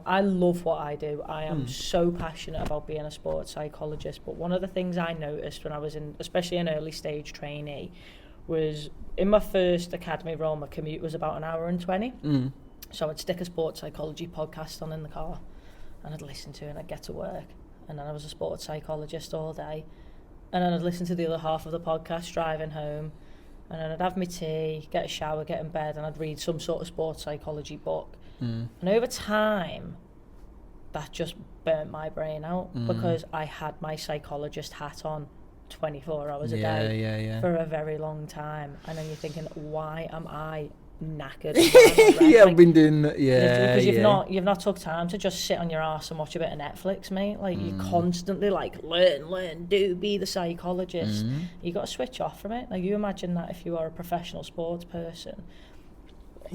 I love what I do. I am so passionate about being a sports psychologist. But one of the things I noticed when I was especially an early stage trainee, was in my first academy role, my commute was about an hour and 20. So I'd stick a sports psychology podcast on in the car and I'd listen to it and I'd get to work. And then I was a sports psychologist all day. And then I'd listen to the other half of the podcast driving home. And then I'd have my tea, get a shower, get in bed, and I'd read some sort of sports psychology book. And over time, that just burnt my brain out because I had my psychologist hat on 24 hours a day for a very long time. And then you're thinking, why am I knackered? I've been doing that, because you've not took time to just sit on your arse and watch a bit of Netflix, mate. Like you constantly learn, be the psychologist. You got to switch off from it. Like you imagine that if you are a professional sports person,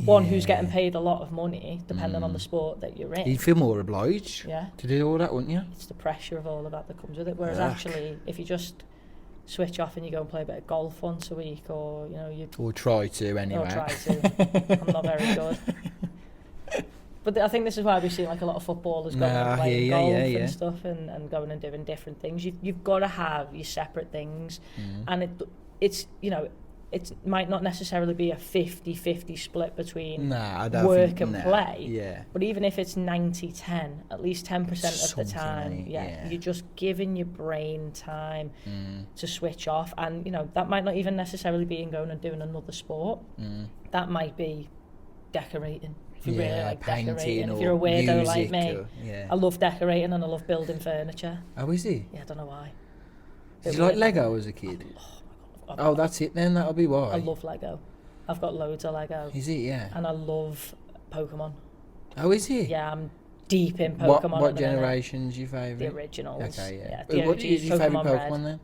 one who's getting paid a lot of money, depending on the sport that you're in, you'd feel more obliged to do all that, wouldn't you? It's the pressure of all of that comes with it. Whereas actually, if you just switch off and you go and play a bit of golf once a week, or or try to anyway. I'm not very good. But I think this is why we see like a lot of footballers going and playing golf and stuff and going and doing different things. You've got to have your separate things, and it's it might not necessarily be a 50-50 split between work and play. But even if it's 90-10, at least 10% of the time, you're just giving your brain time to switch off. And, that might not even necessarily be in going and doing another sport. That might be decorating. If you really like decorating. If you're a weirdo like me, I love decorating and I love building furniture. Oh, is he? Yeah, I don't know why. Did you like Lego as a kid? Oh, that's it then, that'll be why. I love Lego. I've got loads of Lego. Is it, yeah? And I love Pokémon. Oh, is he? Yeah, I'm deep in Pokemon. What generation's your favourite? The originals. Okay, yeah. The What is your favourite Pokemon then?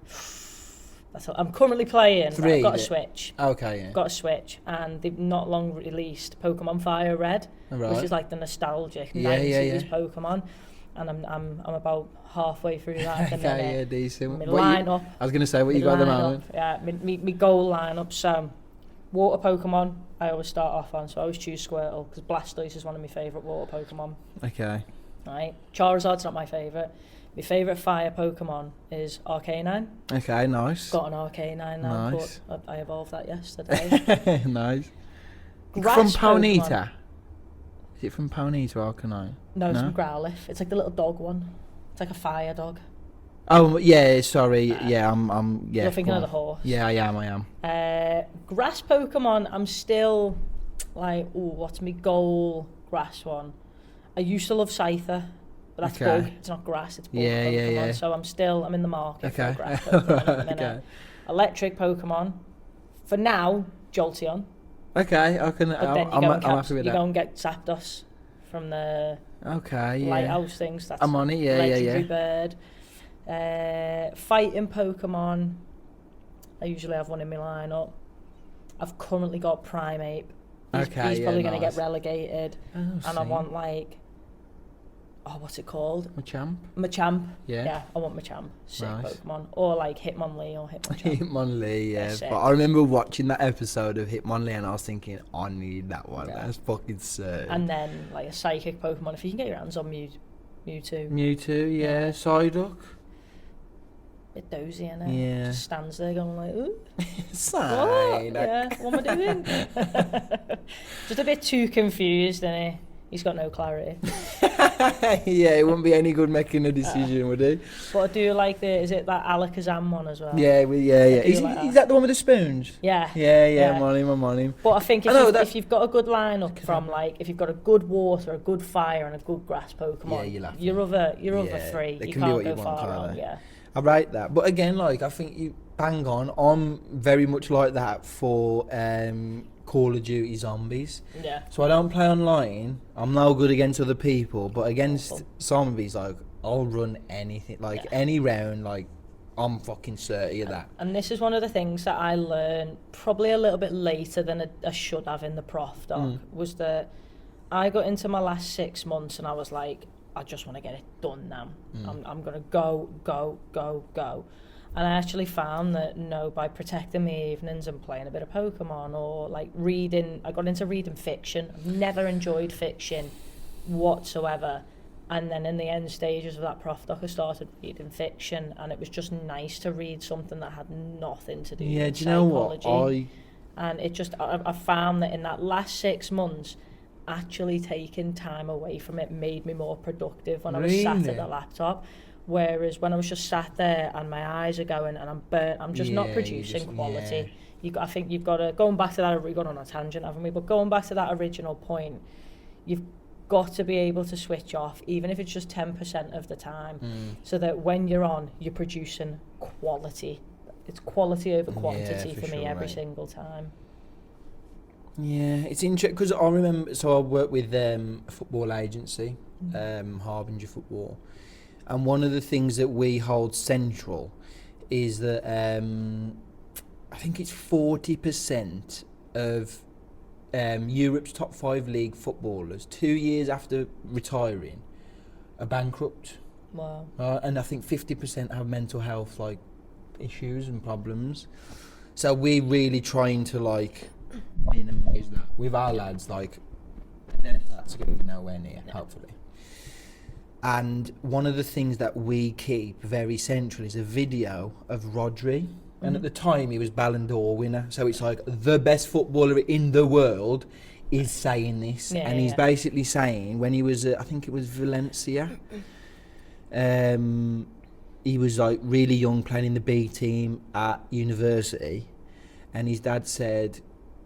I'm currently playing. 3. I've got a Switch. Okay, yeah. Got a Switch, and they've not long released Pokemon Fire Red, Right. which is like the nostalgic Yeah, 90s Pokemon. And I'm about halfway through that at the minute. Okay, yeah, decent. My lineup. I was going to say, what you got at the moment? Yeah, my goal lineup. So, water Pokemon, I always start off on. So I always choose Squirtle, because Blastoise is one of my favourite water Pokemon. Okay. Right. Charizard's not my favourite. My favourite fire Pokemon is Arcanine. Okay, nice. Got an Arcanine now. Nice. But I evolved that yesterday. Nice. Grass From Pokemon. Ponyta? Is it from Ponyta or Arcanine? No, it's from Growlithe. It's like the little dog one. It's like a fire dog. Oh, yeah, sorry. Yeah, I'm yeah. You're thinking of the horse. Yeah, I am. Grass Pokemon, I'm still like, what's my goal grass one? I used to love Scyther, but that's bug. It's not grass, it's bug Pokemon. Yeah. So I'm in the market for a grass Pokemon at the minute. Electric Pokemon. For now, Jolteon. Okay, I'm happy with You that. go and get Zapdos from the lighthouse things. That's I'm on it, legendary bird. Fighting Pokemon. I usually have one in my lineup. I've currently got Primeape. He's probably going to get relegated. And I want what's it called? Machamp. Yeah, I want Machamp. Sick Pokemon. Or like Hitmonlee or Hitmonchan. Hitmonlee, yeah. But I remember watching that episode of Hitmonlee and I was thinking, I need that one. Yeah. That's fucking sick. And then like a psychic Pokemon, if you can get your hands on Mewtwo. Mewtwo, yeah. Psyduck. Bit dozy, innit? Yeah. Just stands there going like, ooh. Psyduck. Yeah, what am I doing? Just a bit too confused, isn't he? He's got no clarity. Yeah, it wouldn't be any good making a decision, would he? But I do like is it that Alakazam one as well? Yeah. Is that the one with the spoons? Yeah. I'm on him. But I think if you've got a good lineup from if you've got a good water, a good fire, and a good grass Pokemon, your other three, you can't go far wrong. Yeah. I rate that. But again, I think you bang on. I'm very much like that for Call of Duty Zombies. Yeah. So I don't play online. I'm no good against other people, but against zombies, I'll run anything. Any round, I'm fucking certain of that. And this is one of the things that I learned probably a little bit later than I should have in the prof doc, was that I got into my last 6 months and I was like, I just want to get it done now. I'm going to go. And I actually found that, by protecting my evenings and playing a bit of Pokemon or reading, I got into reading fiction. I've never enjoyed fiction whatsoever. And then in the end stages of that prof doc, I started reading fiction, and it was just nice to read something that had nothing to do with psychology. Know what? And it just, I found that in that last 6 months, actually taking time away from it made me more productive when I was sat at the laptop. Whereas when I was just sat there and my eyes are going and I'm burnt, I'm just not producing quality. I think you've got to, going back to that, we've gone on a tangent, haven't we? But going back to that original point, you've got to be able to switch off, even if it's just 10% of the time, so that when you're on, you're producing quality. It's quality over quantity for me every single time. Yeah, it's interesting because I remember, so I worked with a football agency, Harbinger Football, and one of the things that we hold central is that I think it's 40% of Europe's top 5 league footballers 2 years after retiring are bankrupt. Wow. And I think 50% have mental health issues and problems. So we're really trying to minimize that with our lads. That's going to be nowhere near, hopefully. And one of the things that we keep very central is a video of Rodri. And at the time, he was Ballon d'Or winner. So it's the best footballer in the world is saying this. And he's basically saying, when he was, I think it was Valencia, he was really young, playing in the B team at university. And his dad said,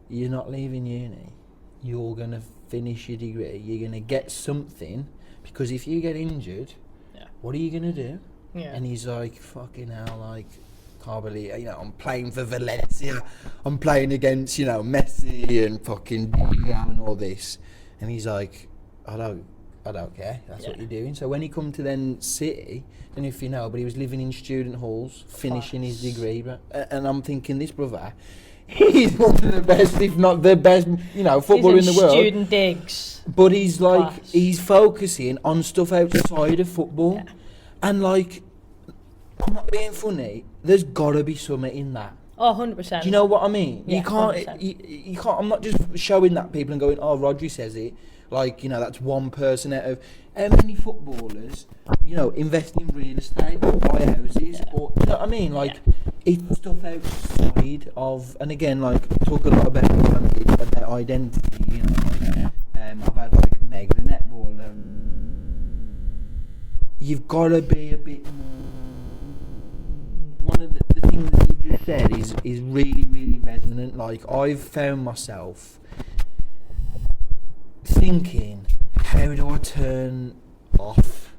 you're not leaving uni. You're going to finish your degree. You're going to get something. Because if you get injured, what are you going to do? Yeah. And he's fucking hell, can't believe, I'm playing for Valencia. I'm playing against, Messi and fucking and all this. And he's I I don't care. That's what you're doing. So when he come to then City, and if you know, but he was living in student halls, finishing his degree, and I'm thinking, this brother, he's one of the best, if not the best, footballer in the world. Student digs. But he's like, he's focusing on stuff outside of football, and like, I'm not being funny. There's gotta be something in that. Oh, 100%. Do you know what I mean? Yeah, you can't. You can't. I'm not just showing that people and going, "Oh, Rodri says it." Like, that's one person out of how many footballers, invest in real estate or buy houses, or you know what I mean? Like, it's stuff outside of. And again, like, talk a lot about identity. I've had like Meg the netball. You've got to be a bit more. One of the things that you've just said is really, really resonant. Like, I've found myself thinking, how do I turn off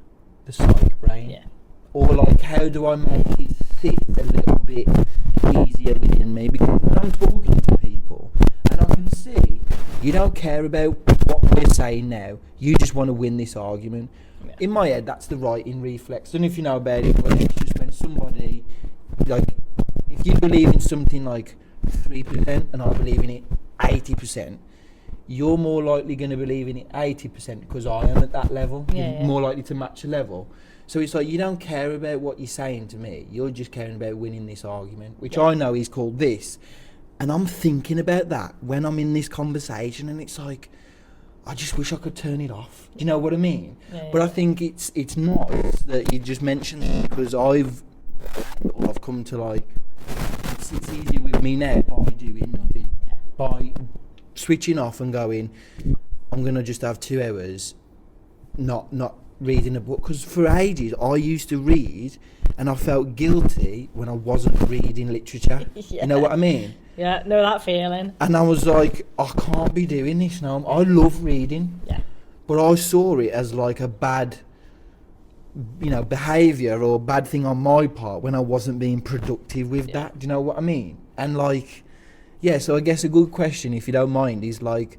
the psych brain? Yeah. Or like, how do I make it sit a little bit easier within me? Because when I'm talking to people, and I can see you don't care about what we're saying now, you just want to win this argument. Yeah. In my head, that's the writing reflex. And if you know about it, but it's just when somebody, like, if you believe in something like 3% and I believe in it 80%, you're more likely going to believe in it 80% because I am at that level. You're more likely to match a level. So it's like, you don't care about what you're saying to me. You're just caring about winning this argument, which I know is called this. And I'm thinking about that when I'm in this conversation, and it's like, I just wish I could turn it off. Do you know what I mean? But I think it's nice that you just mentioned it, because I've come to like, it's easier with me now by doing nothing. By switching off and going, I'm going to just have 2 hours not reading a book. Because for ages I used to read and I felt guilty when I wasn't reading literature. You know what I mean? Yeah, know that feeling. And I was like, I can't be doing this now. I love reading. Yeah. But I saw it as like a bad, behaviour or bad thing on my part when I wasn't being productive with that. Do you know what I mean? And like, so I guess a good question, if you don't mind, is like,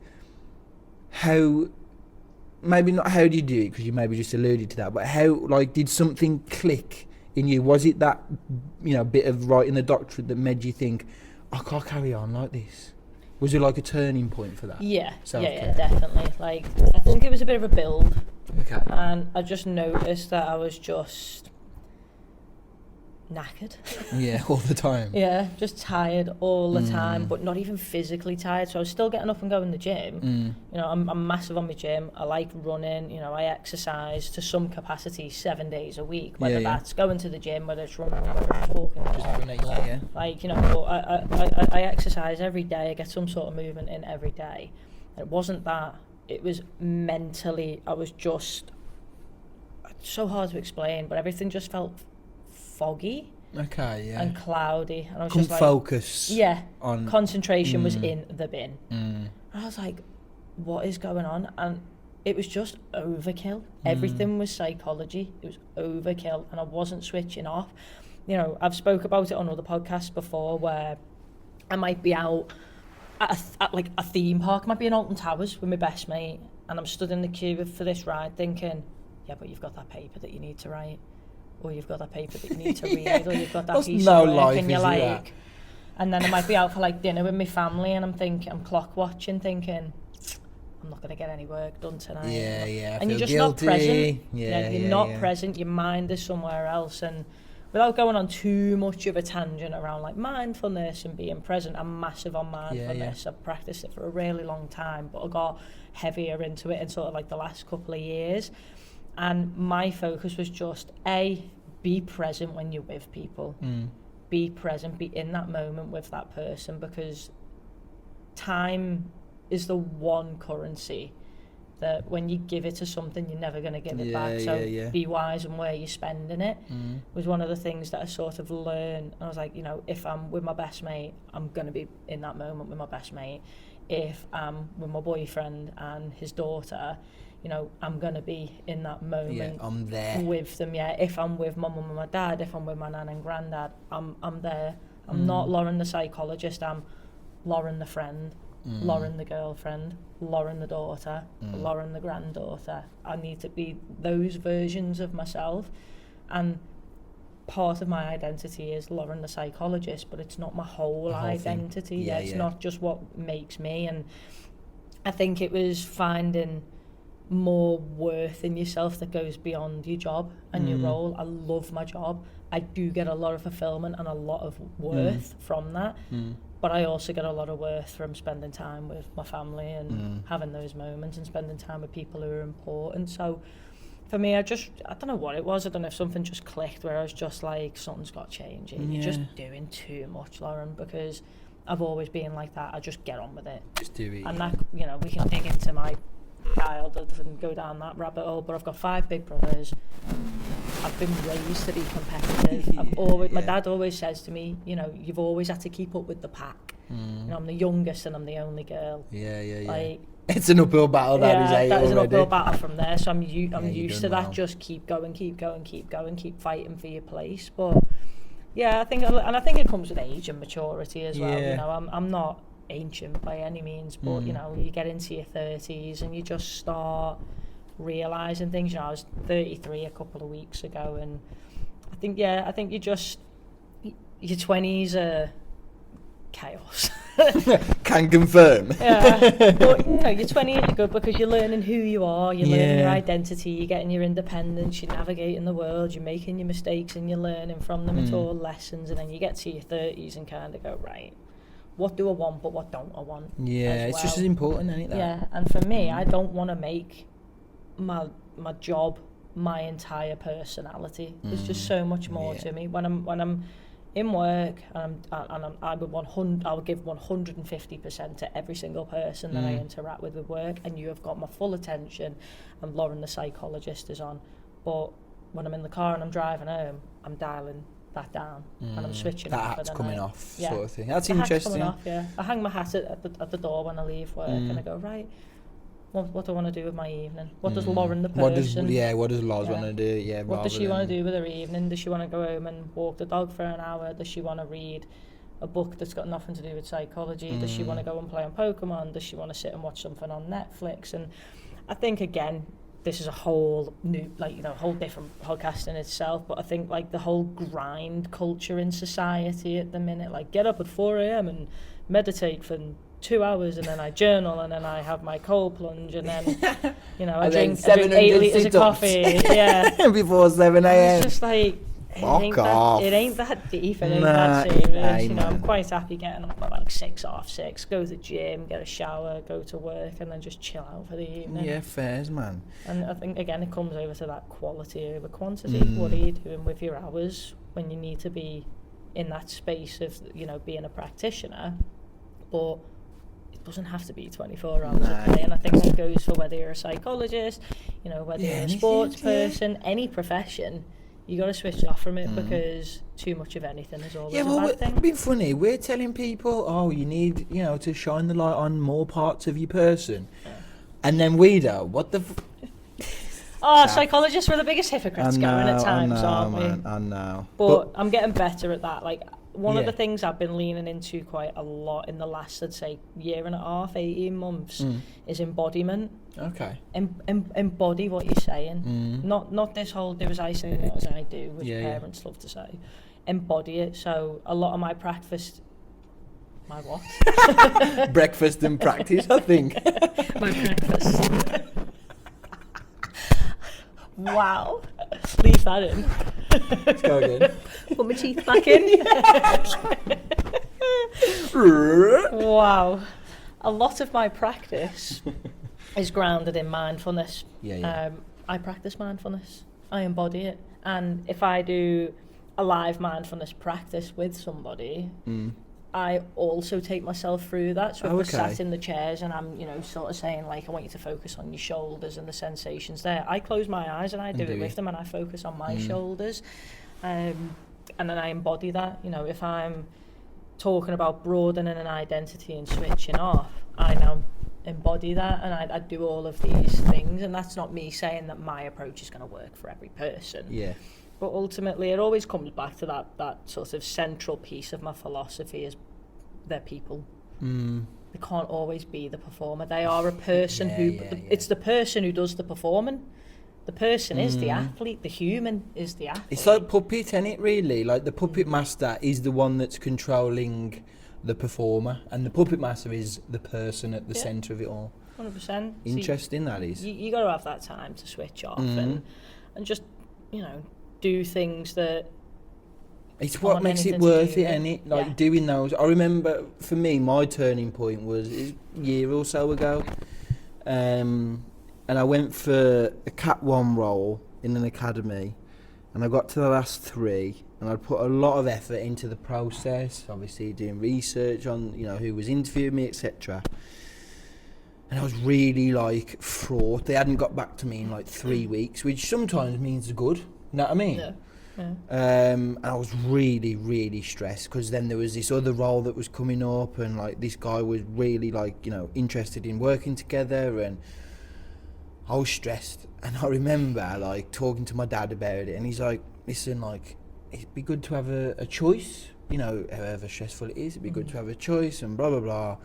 maybe not how do you do it, because you maybe just alluded to that, but how, like, did something click in you? Was it that, bit of writing the doctorate that made you think, I can't carry on like this? Was it like a turning point for that? Yeah, definitely. Like, I think it was a bit of a build. Okay. And I just noticed that I was just knackered. Yeah, all the time. Yeah, just tired all the time, but not even physically tired. So I was still getting up and going to the gym. I'm massive on my gym. I like running. I exercise to some capacity 7 days a week. Whether that's going to the gym, whether it's running, whether it's walking. Just running, Like, but I exercise every day. I get some sort of movement in every day. And it wasn't that. It was mentally. I was just, it's so hard to explain, but everything just felt foggy and cloudy, and I was just like, focus on concentration was in the bin. And I was like, what is going on? And it was just overkill. Everything was psychology. It was overkill, and I wasn't switching off. I've spoke about it on other podcasts before, where I might be out at like a theme park, I might be in Alton Towers with my best mate, and I'm stood in the queue for this ride thinking, yeah, but you've got that paper that you need to write, or you've got that paper that you need to read, or you've got that piece of work, and you're like, and then I might be out for like dinner with my family, and I'm clock watching, thinking, I'm not going to get any work done tonight. And you're just guilty. Not present. You're not present. Your mind is somewhere else. And without going on too much of a tangent around like mindfulness and being present, I'm massive on mindfulness. I've practiced it for a really long time, but I got heavier into it in sort of like the last couple of years. And my focus was just, be present when you're with people. Be present, be in that moment with that person, because time is the one currency that when you give it to something, you're never going to give it back. So be wise on where you're spending it was one of the things that I sort of learned. And I was like, if I'm with my best mate, I'm going to be in that moment with my best mate. If I'm with my boyfriend and his daughter, I'm going to be in that moment I'm there with them. If I'm with my mum and my dad, if I'm with my nan and granddad, I'm there. I'm not Lauren the psychologist, I'm Lauren the friend. Lauren the girlfriend, Lauren the daughter, Lauren the granddaughter. I need to be those versions of myself, and part of my identity is Lauren the psychologist, but it's not my whole identity. It's not just what makes me. And I think it was finding more worth in yourself that goes beyond your job and your role. I love my job. I do get a lot of fulfillment and a lot of worth from that. But I also get a lot of worth from spending time with my family and having those moments and spending time with people who are important. So for me, I don't know what it was. I don't know if something just clicked where I was just like, something's got to change. You're just doing too much, Lauren, because I've always been like that. I just get on with it. Just do it. And that, you know, we can dig into my childhood and go down that rabbit hole, but I've got 5 big brothers. I've been raised to be competitive. My dad always says to me, you know, you've always had to keep up with the pack. You know, I'm the youngest and I'm the only girl. Like, it's an uphill battle. That is an uphill battle from there. So I'm used to that. Well. Just keep going, keep fighting for your place. But yeah, I think it comes with age and maturity as well. You know, I'm not ancient by any means, but you know, you get into your 30s and you just start realizing things. You know, I was 33 a couple of weeks ago, and I think your 20s are chaos. Can confirm. Yeah, but you know, your 20s are good because you're learning who you are, you're learning your identity, you're getting your independence, you're navigating the world, you're making your mistakes and you're learning from them. It's all lessons. And then you get to your 30s and kind of go, right, what do I want, but what don't I want? Yeah, it's just as important, isn't it? Yeah, and for me, I don't want to make my job my entire personality. There's just so much more to me. When I'm in work, I would give 150% to every single person that I interact with work, and you have got my full attention, and Lauren the psychologist is on. But when I'm in the car and I'm driving home, I'm dialing that down and I'm switching off. That hat's coming off, sort of thing. That's the interesting. Hat's coming off, I hang my hat at the door when I leave work, and I go, right, what do I want to do with my evening? What does Lauren the person... What does Loz want to do? Yeah, what does she want to do with her evening? Does she want to go home and walk the dog for an hour? Does she want to read a book that's got nothing to do with psychology? Does she want to go and play on Pokémon? Does she want to sit and watch something on Netflix? And I think, again, this is a whole new, whole different podcast in itself, but I think, like, the whole grind culture in society at the minute, like, get up at 4 a.m. and meditate for 2 hours, and then I journal, and then I have my cold plunge, and then, you know, I drink 8 litres of coffee, before 7 a.m. It's just like, it ain't that deep, it ain't that serious. You know, I'm quite happy getting up at like 6:30, go to the gym, get a shower, go to work, and then just chill out for the evening. Yeah, fairs, man. And I think, again, it comes over to that quality over quantity. What are you doing with your hours when you need to be in that space of, you know, being a practitioner? But it doesn't have to be 24 hours a day, and I think that goes for whether you're a psychologist, you know, whether you're a sports person, any profession. You got to switch off from it, because too much of anything is always a bad thing. It's been funny. We're telling people, oh, you need, you know, to shine the light on more parts of your person, and then we do. What the? Psychologists were the biggest hypocrites going at times, aren't we? I know. But I'm getting better at that. Like, one of the things I've been leaning into quite a lot in the last, I'd say, 18 months, is embodiment. Okay. Embody what you're saying. Not this whole do as I say, not as I do, which parents love to say. Embody it. So a lot of my practice... My what? Breakfast and practice, I think. My breakfast. Wow. Leave that in. Let's go again. Put my teeth back in. Wow. A lot of my practice is grounded in mindfulness. I practice mindfulness. I embody it. And if I do a live mindfulness practice with somebody, I also take myself through that. So if we're sat in the chairs and I'm, you know, sort of saying, like, I want you to focus on your shoulders and the sensations there, I close my eyes and I do it with them, and I focus on my shoulders. And then I embody that. You know, if I'm talking about broadening an identity and switching off, I now embody that, and I do all of these things. And that's not me saying that my approach is going to work for every person. Yeah. But ultimately, it always comes back to that sort of central piece of my philosophy is they're people. they can't always be the performer. They are a person it's the person who does the performing. The person is the athlete, the human is the athlete. It's like puppet, isn't it, really? Like the puppet master is the one that's controlling the performer, and the puppet master is the person at the centre of it all. 100%. Interesting, that is. You got to have that time to switch off and just, you know, do things that... It's what makes it worth it, isn't it? Like doing those. I remember, for me, my turning point was a year or so ago. And I went for a Cat 1 role in an academy, and I got to the last 3, and I'd put a lot of effort into the process, obviously doing research on, you know, who was interviewing me, etc. And I was really, like, fraught. They hadn't got back to me in, like, 3 weeks, which sometimes means good, you know what I mean? Yeah. And I was really, really stressed, because then there was this other role that was coming up, and, like, this guy was really, like, you know, interested in working together, and I was stressed. And I remember, like, talking to my dad about it, and he's like, listen, like, it'd be good to have a choice, you know, however stressful it is, it'd be good to have a choice, and blah, blah, blah.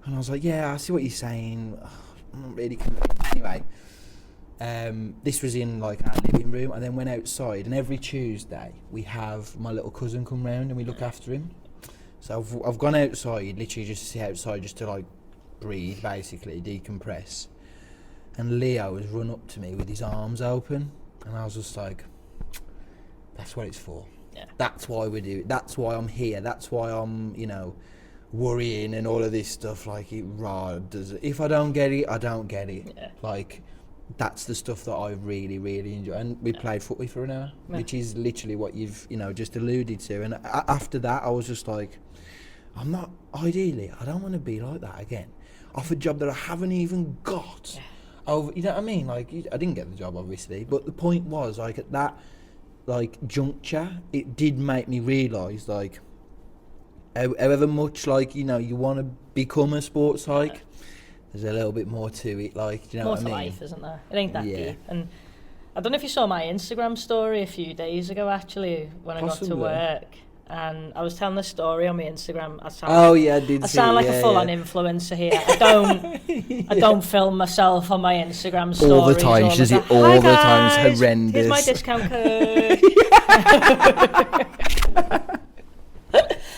And I was like, yeah, I see what you're saying. I'm not really convinced. Anyway, this was in, like, our living room. I then went outside, and every Tuesday we have my little cousin come round and we look after him. So I've gone outside, literally just to sit outside, just to, like, breathe, basically, decompress. And Leo has run up to me with his arms open, and I was just like, that's what it's for. Yeah. That's why we do it. That's why I'm here. That's why I'm, you know, worrying and all of this stuff. Like, if I don't get it, I don't get it. Yeah. Like, that's the stuff that I really, really enjoy. And we played footy for an hour, which is literally what you've, you know, just alluded to. And after that, I was just like, I don't want to be like that again. Off a job that I haven't even got. Yeah. You know what I mean? Like, I didn't get the job, obviously, but the point was, like, at that, like, juncture, it did make me realise, like, however much, like, you know, you want to become a sports psych, there's a little bit more to it, like, do you know what I mean? More to life, isn't there? It ain't that deep. And I don't know if you saw my Instagram story a few days ago, actually, when I got to work. And I was telling the story on my Instagram. I sound like a full-on influencer here. I don't film myself on my Instagram stories. All the time, she does it all the time. It's horrendous. Here's my discount code. Do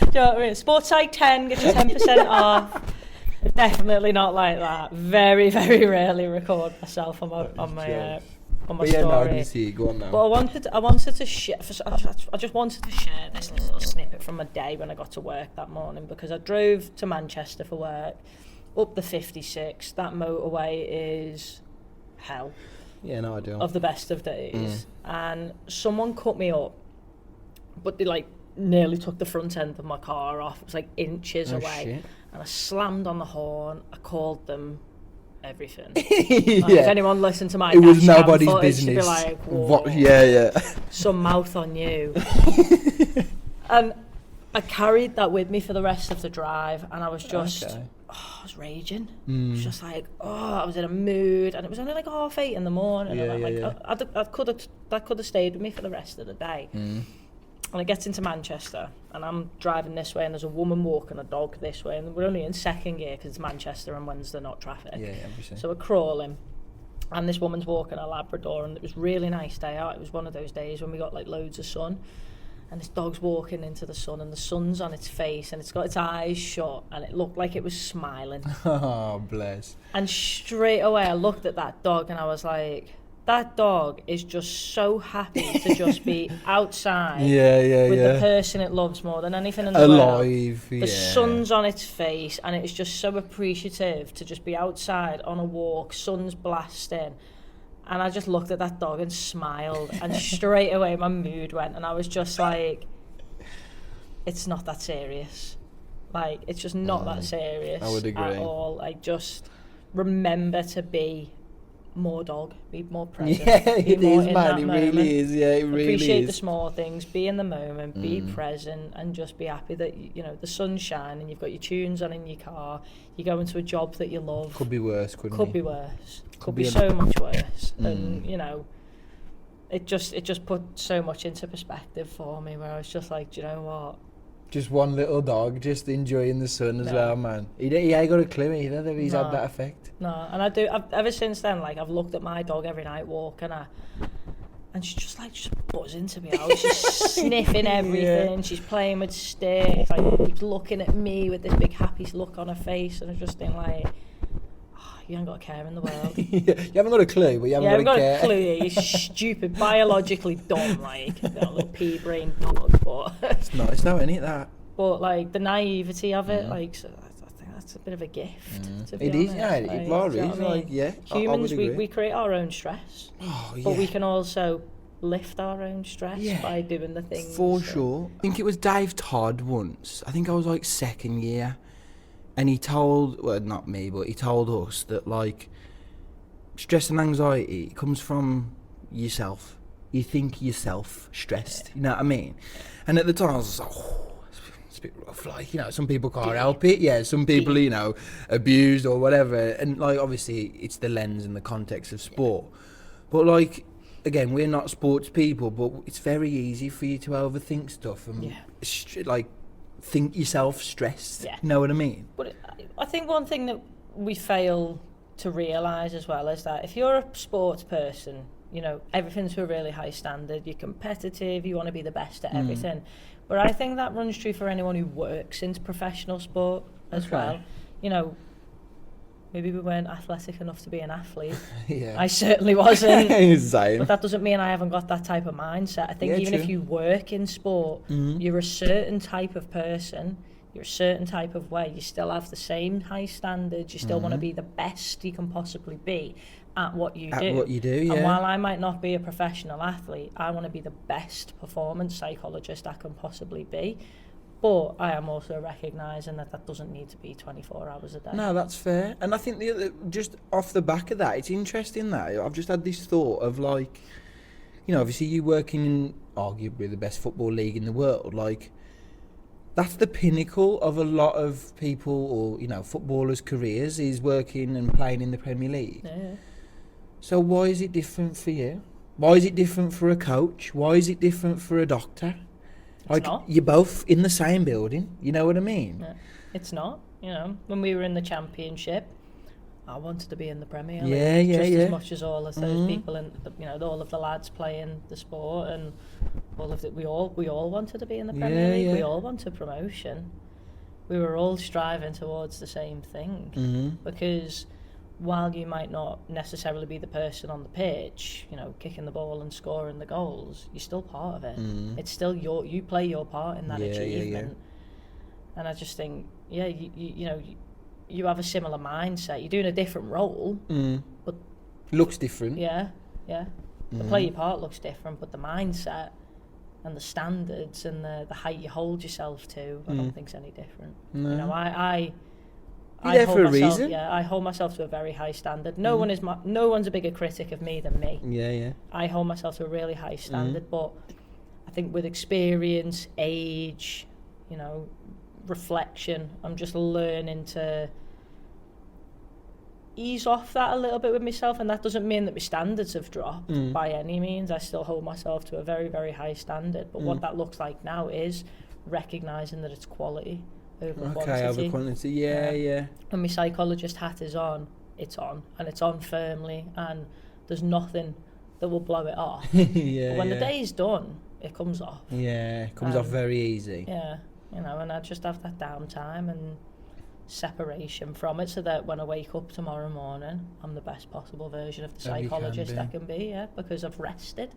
you know what I mean? Sports Psych 10 gets you 10% off. Definitely not like that. Very, very rarely record myself on my story. No, I didn't see it. Go on now. But I wanted to share. I just wanted to share this little snippet from my day when I got to work that morning, because I drove to Manchester for work, up the 56. That motorway is hell. Yeah, no, I do. Of the best of days, and someone cut me up, but they, like, nearly took the front end of my car off. It was like inches away, shit. And I slammed on the horn. I called them. Everything. Like, if anyone listened to my it was nobody's footage, business. be like, what? Yeah. Some mouth on you. And I carried that with me for the rest of the drive, and I was just, I was raging. It was just like, I was in a mood, and it was only like 8:30 in the morning. That could have stayed with me for the rest of the day. And I get into Manchester, and I'm driving this way, and there's a woman walking a dog this way, and we're only in second gear because it's Manchester and Wednesday, not traffic. So we're crawling, and this woman's walking a Labrador, and it was a really nice day out. It was one of those days when we got, like, loads of sun, and this dog's walking into the sun, and the sun's on its face, and it's got its eyes shut, and it looked like it was smiling. Oh, bless. And straight away I looked at that dog, and I was like, that dog is just so happy to just be outside with the person it loves more than anything in the world. The sun's on its face, and it's just so appreciative to just be outside on a walk, sun's blasting. And I just looked at that dog and smiled, and straight away my mood went, and I was just like, it's not that serious. Like, it's just not that serious at all. Like, just remember to be more dog, be more present. Yeah, it is, man. It really is. Yeah, it really is. Appreciate the small things. Be in the moment. Be present, and just be happy that the sun's shining. You've got your tunes on in your car. You go into a job that you love. Could be worse, couldn't it? Could be worse. Could be so much worse. And it just put so much into perspective for me, where I was just like, do you know what? Just one little dog, just enjoying the sun as well, man. He ain't got a clue either that he's had that effect. No, and ever since then, like, I've looked at my dog every night walking her, and she's just buzzing to be out. She's sniffing everything. She's playing with sticks. Like, keeps looking at me with this big happy look on her face, and I just think like, you haven't got a care in the world. You haven't got a clue, but you haven't got a care. Got a clue. You're stupid, biologically dumb, like a little pea-brain dog. But it's nice though, isn't it? That. But like the naivety of it, like, so I think that's a bit of a gift. To be it honest. Is, yeah. Like, it varies, like, yeah. Humans, we create our own stress. Oh, yeah. But we can also lift our own stress by doing the things. For sure. I think it was Dave Todd once. I think I was like second year. And he told, well, not me, but he told us that, like, stress and anxiety comes from yourself. You think yourself stressed, you know what I mean? And at the time, I was like, it's a bit rough. Like, you know, some people can't help it. Yeah, some people, you know, abused or whatever. And, like, obviously, it's the lens and the context of sport. But, like, again, we're not sports people, but it's very easy for you to overthink stuff and, like, think yourself stressed. You know what I mean? But I think one thing that we fail to realise as well is that if you're a sports person, you know, everything's to a really high standard, you're competitive, you want to be the best at everything. But I think that runs true for anyone who works in professional sport as well. You know, maybe we weren't athletic enough to be an athlete. I certainly wasn't. Same. But that doesn't mean I haven't got that type of mindset. I think even if you work in sport, you're a certain type of person, you're a certain type of way, you still have the same high standards, you still want to be the best you can possibly be at what you do. And while I might not be a professional athlete, I want to be the best performance psychologist I can possibly be. But I am also recognising that doesn't need to be 24 hours a day. No, that's fair. And I think just off the back of that, it's interesting that I've just had this thought of, like, you know, obviously you working in arguably the best football league in the world, like, that's the pinnacle of a lot of people or, you know, footballers' careers is working and playing in the Premier League. Yeah. So why is it different for you? Why is it different for a coach? Why is it different for a doctor? Like, you're both in the same building, you know what I mean? Yeah. It's not, you know. When we were in the Championship, I wanted to be in the Premier League as much as all of those people and, you know, all of the lads playing the sport and all of it. We all wanted to be in the Premier League. We all wanted promotion. We were all striving towards the same thing because while you might not necessarily be the person on the pitch, you know, kicking the ball and scoring the goals, you're still part of it. It's still you play your part in that achievement. And I just think, you know, you have a similar mindset. You're doing a different role, but looks different. The play your part looks different, but the mindset and the standards and the height you hold yourself to, I don't think's any different. No. You know, I hold for a myself, reason. I hold myself to a very high standard. No one's a bigger critic of me than me. I hold myself to a really high standard, but I think with experience, age, you know, reflection, I'm just learning to ease off that a little bit with myself, and that doesn't mean that my standards have dropped by any means. I still hold myself to a very, very high standard, but what that looks like now is recognising that it's quality over quantity. When my psychologist hat is on, it's on, and it's on firmly, and there's nothing that will blow it off. But when the day is done, it comes off. It comes off very easy. You know, and I just have that downtime and separation from it so that when I wake up tomorrow morning, I'm the best possible version of the psychologist I can be, because I've rested.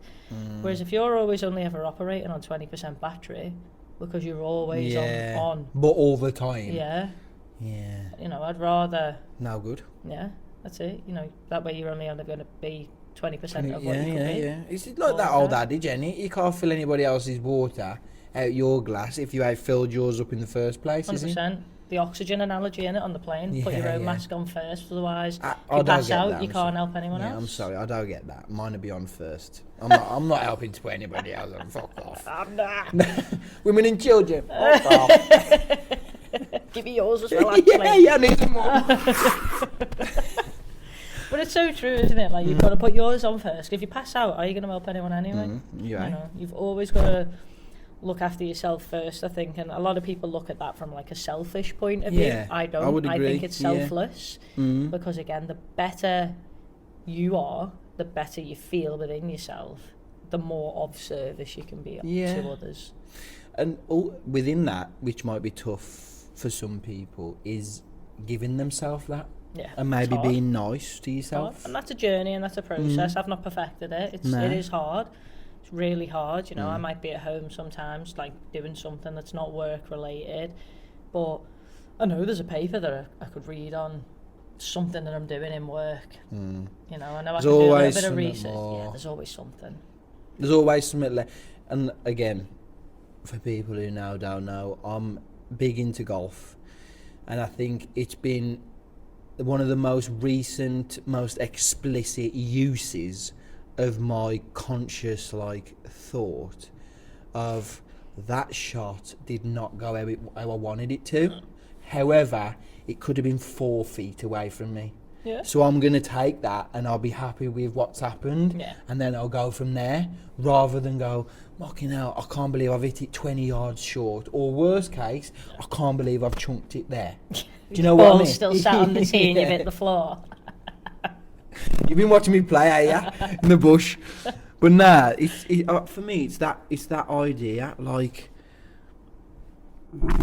Whereas if you're always only ever operating on 20% battery, because you're always on. But all the time. You know, I'd rather... No good. Yeah, that's it. You know, that way you're only going to be 20% of what you could be. It's like that old adage, isn't it? You can't fill anybody else's water out your glass if you have filled yours up in the first place, 100%. Isn't it? The oxygen analogy in it on the plane. Put your own mask on first, otherwise if you pass out, you can't help anyone else. I'm sorry, I don't get that. Mine will be on first. I'm not helping to put anybody else on. Fuck off. I'm not. Women and children. Fuck off. Give me yours as well, actually. I need some more. But it's so true, isn't it? Like, you've got to put yours on first. If you pass out, are you going to help anyone anyway? You know, you've always got to look after yourself first, I think, and a lot of people look at that from like a selfish point of view. I don't. I would agree. I think it's selfless because, again, the better you are, the better you feel within yourself, the more of service you can be to others. And within that, which might be tough for some people, is giving themselves that. Yeah, and maybe being nice to yourself. And that's a journey and that's a process. I've not perfected it. It is hard. It's really hard. You know, I might be at home sometimes, like doing something that's not work related, but I know there's a paper that I could read on something that I'm doing in work. You know, I know I can do a little bit of research. Yeah, there's always something. There's always something and again, for people who now don't know, I'm big into golf, and I think it's been one of the most recent, most explicit uses of my conscious thought of that shot did not go how I wanted it to. However, it could have been 4 feet away from me. Yeah. So I'm going to take that and I'll be happy with what's happened. Yeah. And then I'll go from there, rather than go, mocking out, I can't believe I've hit it 20 yards short. Or worst case, I can't believe I've chunked it there. Do you know what I mean? Still sat on the tee and you've hit the floor. You've been watching me play, in the bush. But nah, for me, it's that idea,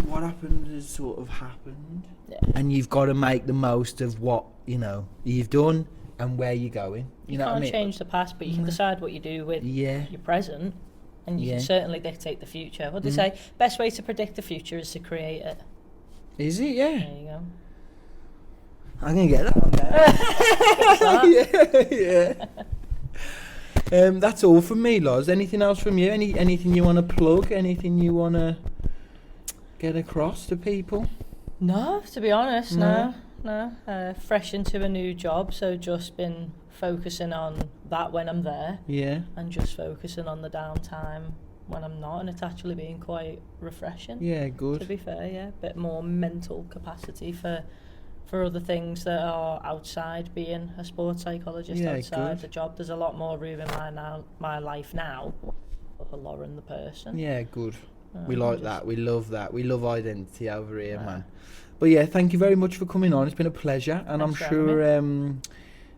what happened has sort of happened, and you've got to make the most of what you've done and where you're going. You know what I mean? Can't change the past, but you can decide what you do with your present, and you can certainly dictate the future. What do they say? Best way to predict the future is to create it. Is it? Yeah. There you go. I'm gonna get that one there. Yeah. That's all from me, Loz. Anything else from you? Anything you want to plug? Anything you want to get across to people? No, to be honest, no. Fresh into a new job, so just been focusing on that when I'm there. Yeah. And just focusing on the downtime when I'm not, and it's actually been quite refreshing. Yeah, good. To be fair, a bit more mental capacity for other things that are outside being a sports psychologist. Outside the job. There's a lot more room in my life now for Lauren the person. Yeah, good. We like that. We love that. We love identity over here, man. But yeah, thank you very much for coming on. It's been a pleasure, and I'm sure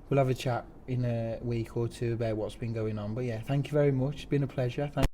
we'll have a chat in a week or two about what's been going on. But yeah, thank you very much. It's been a pleasure. Thank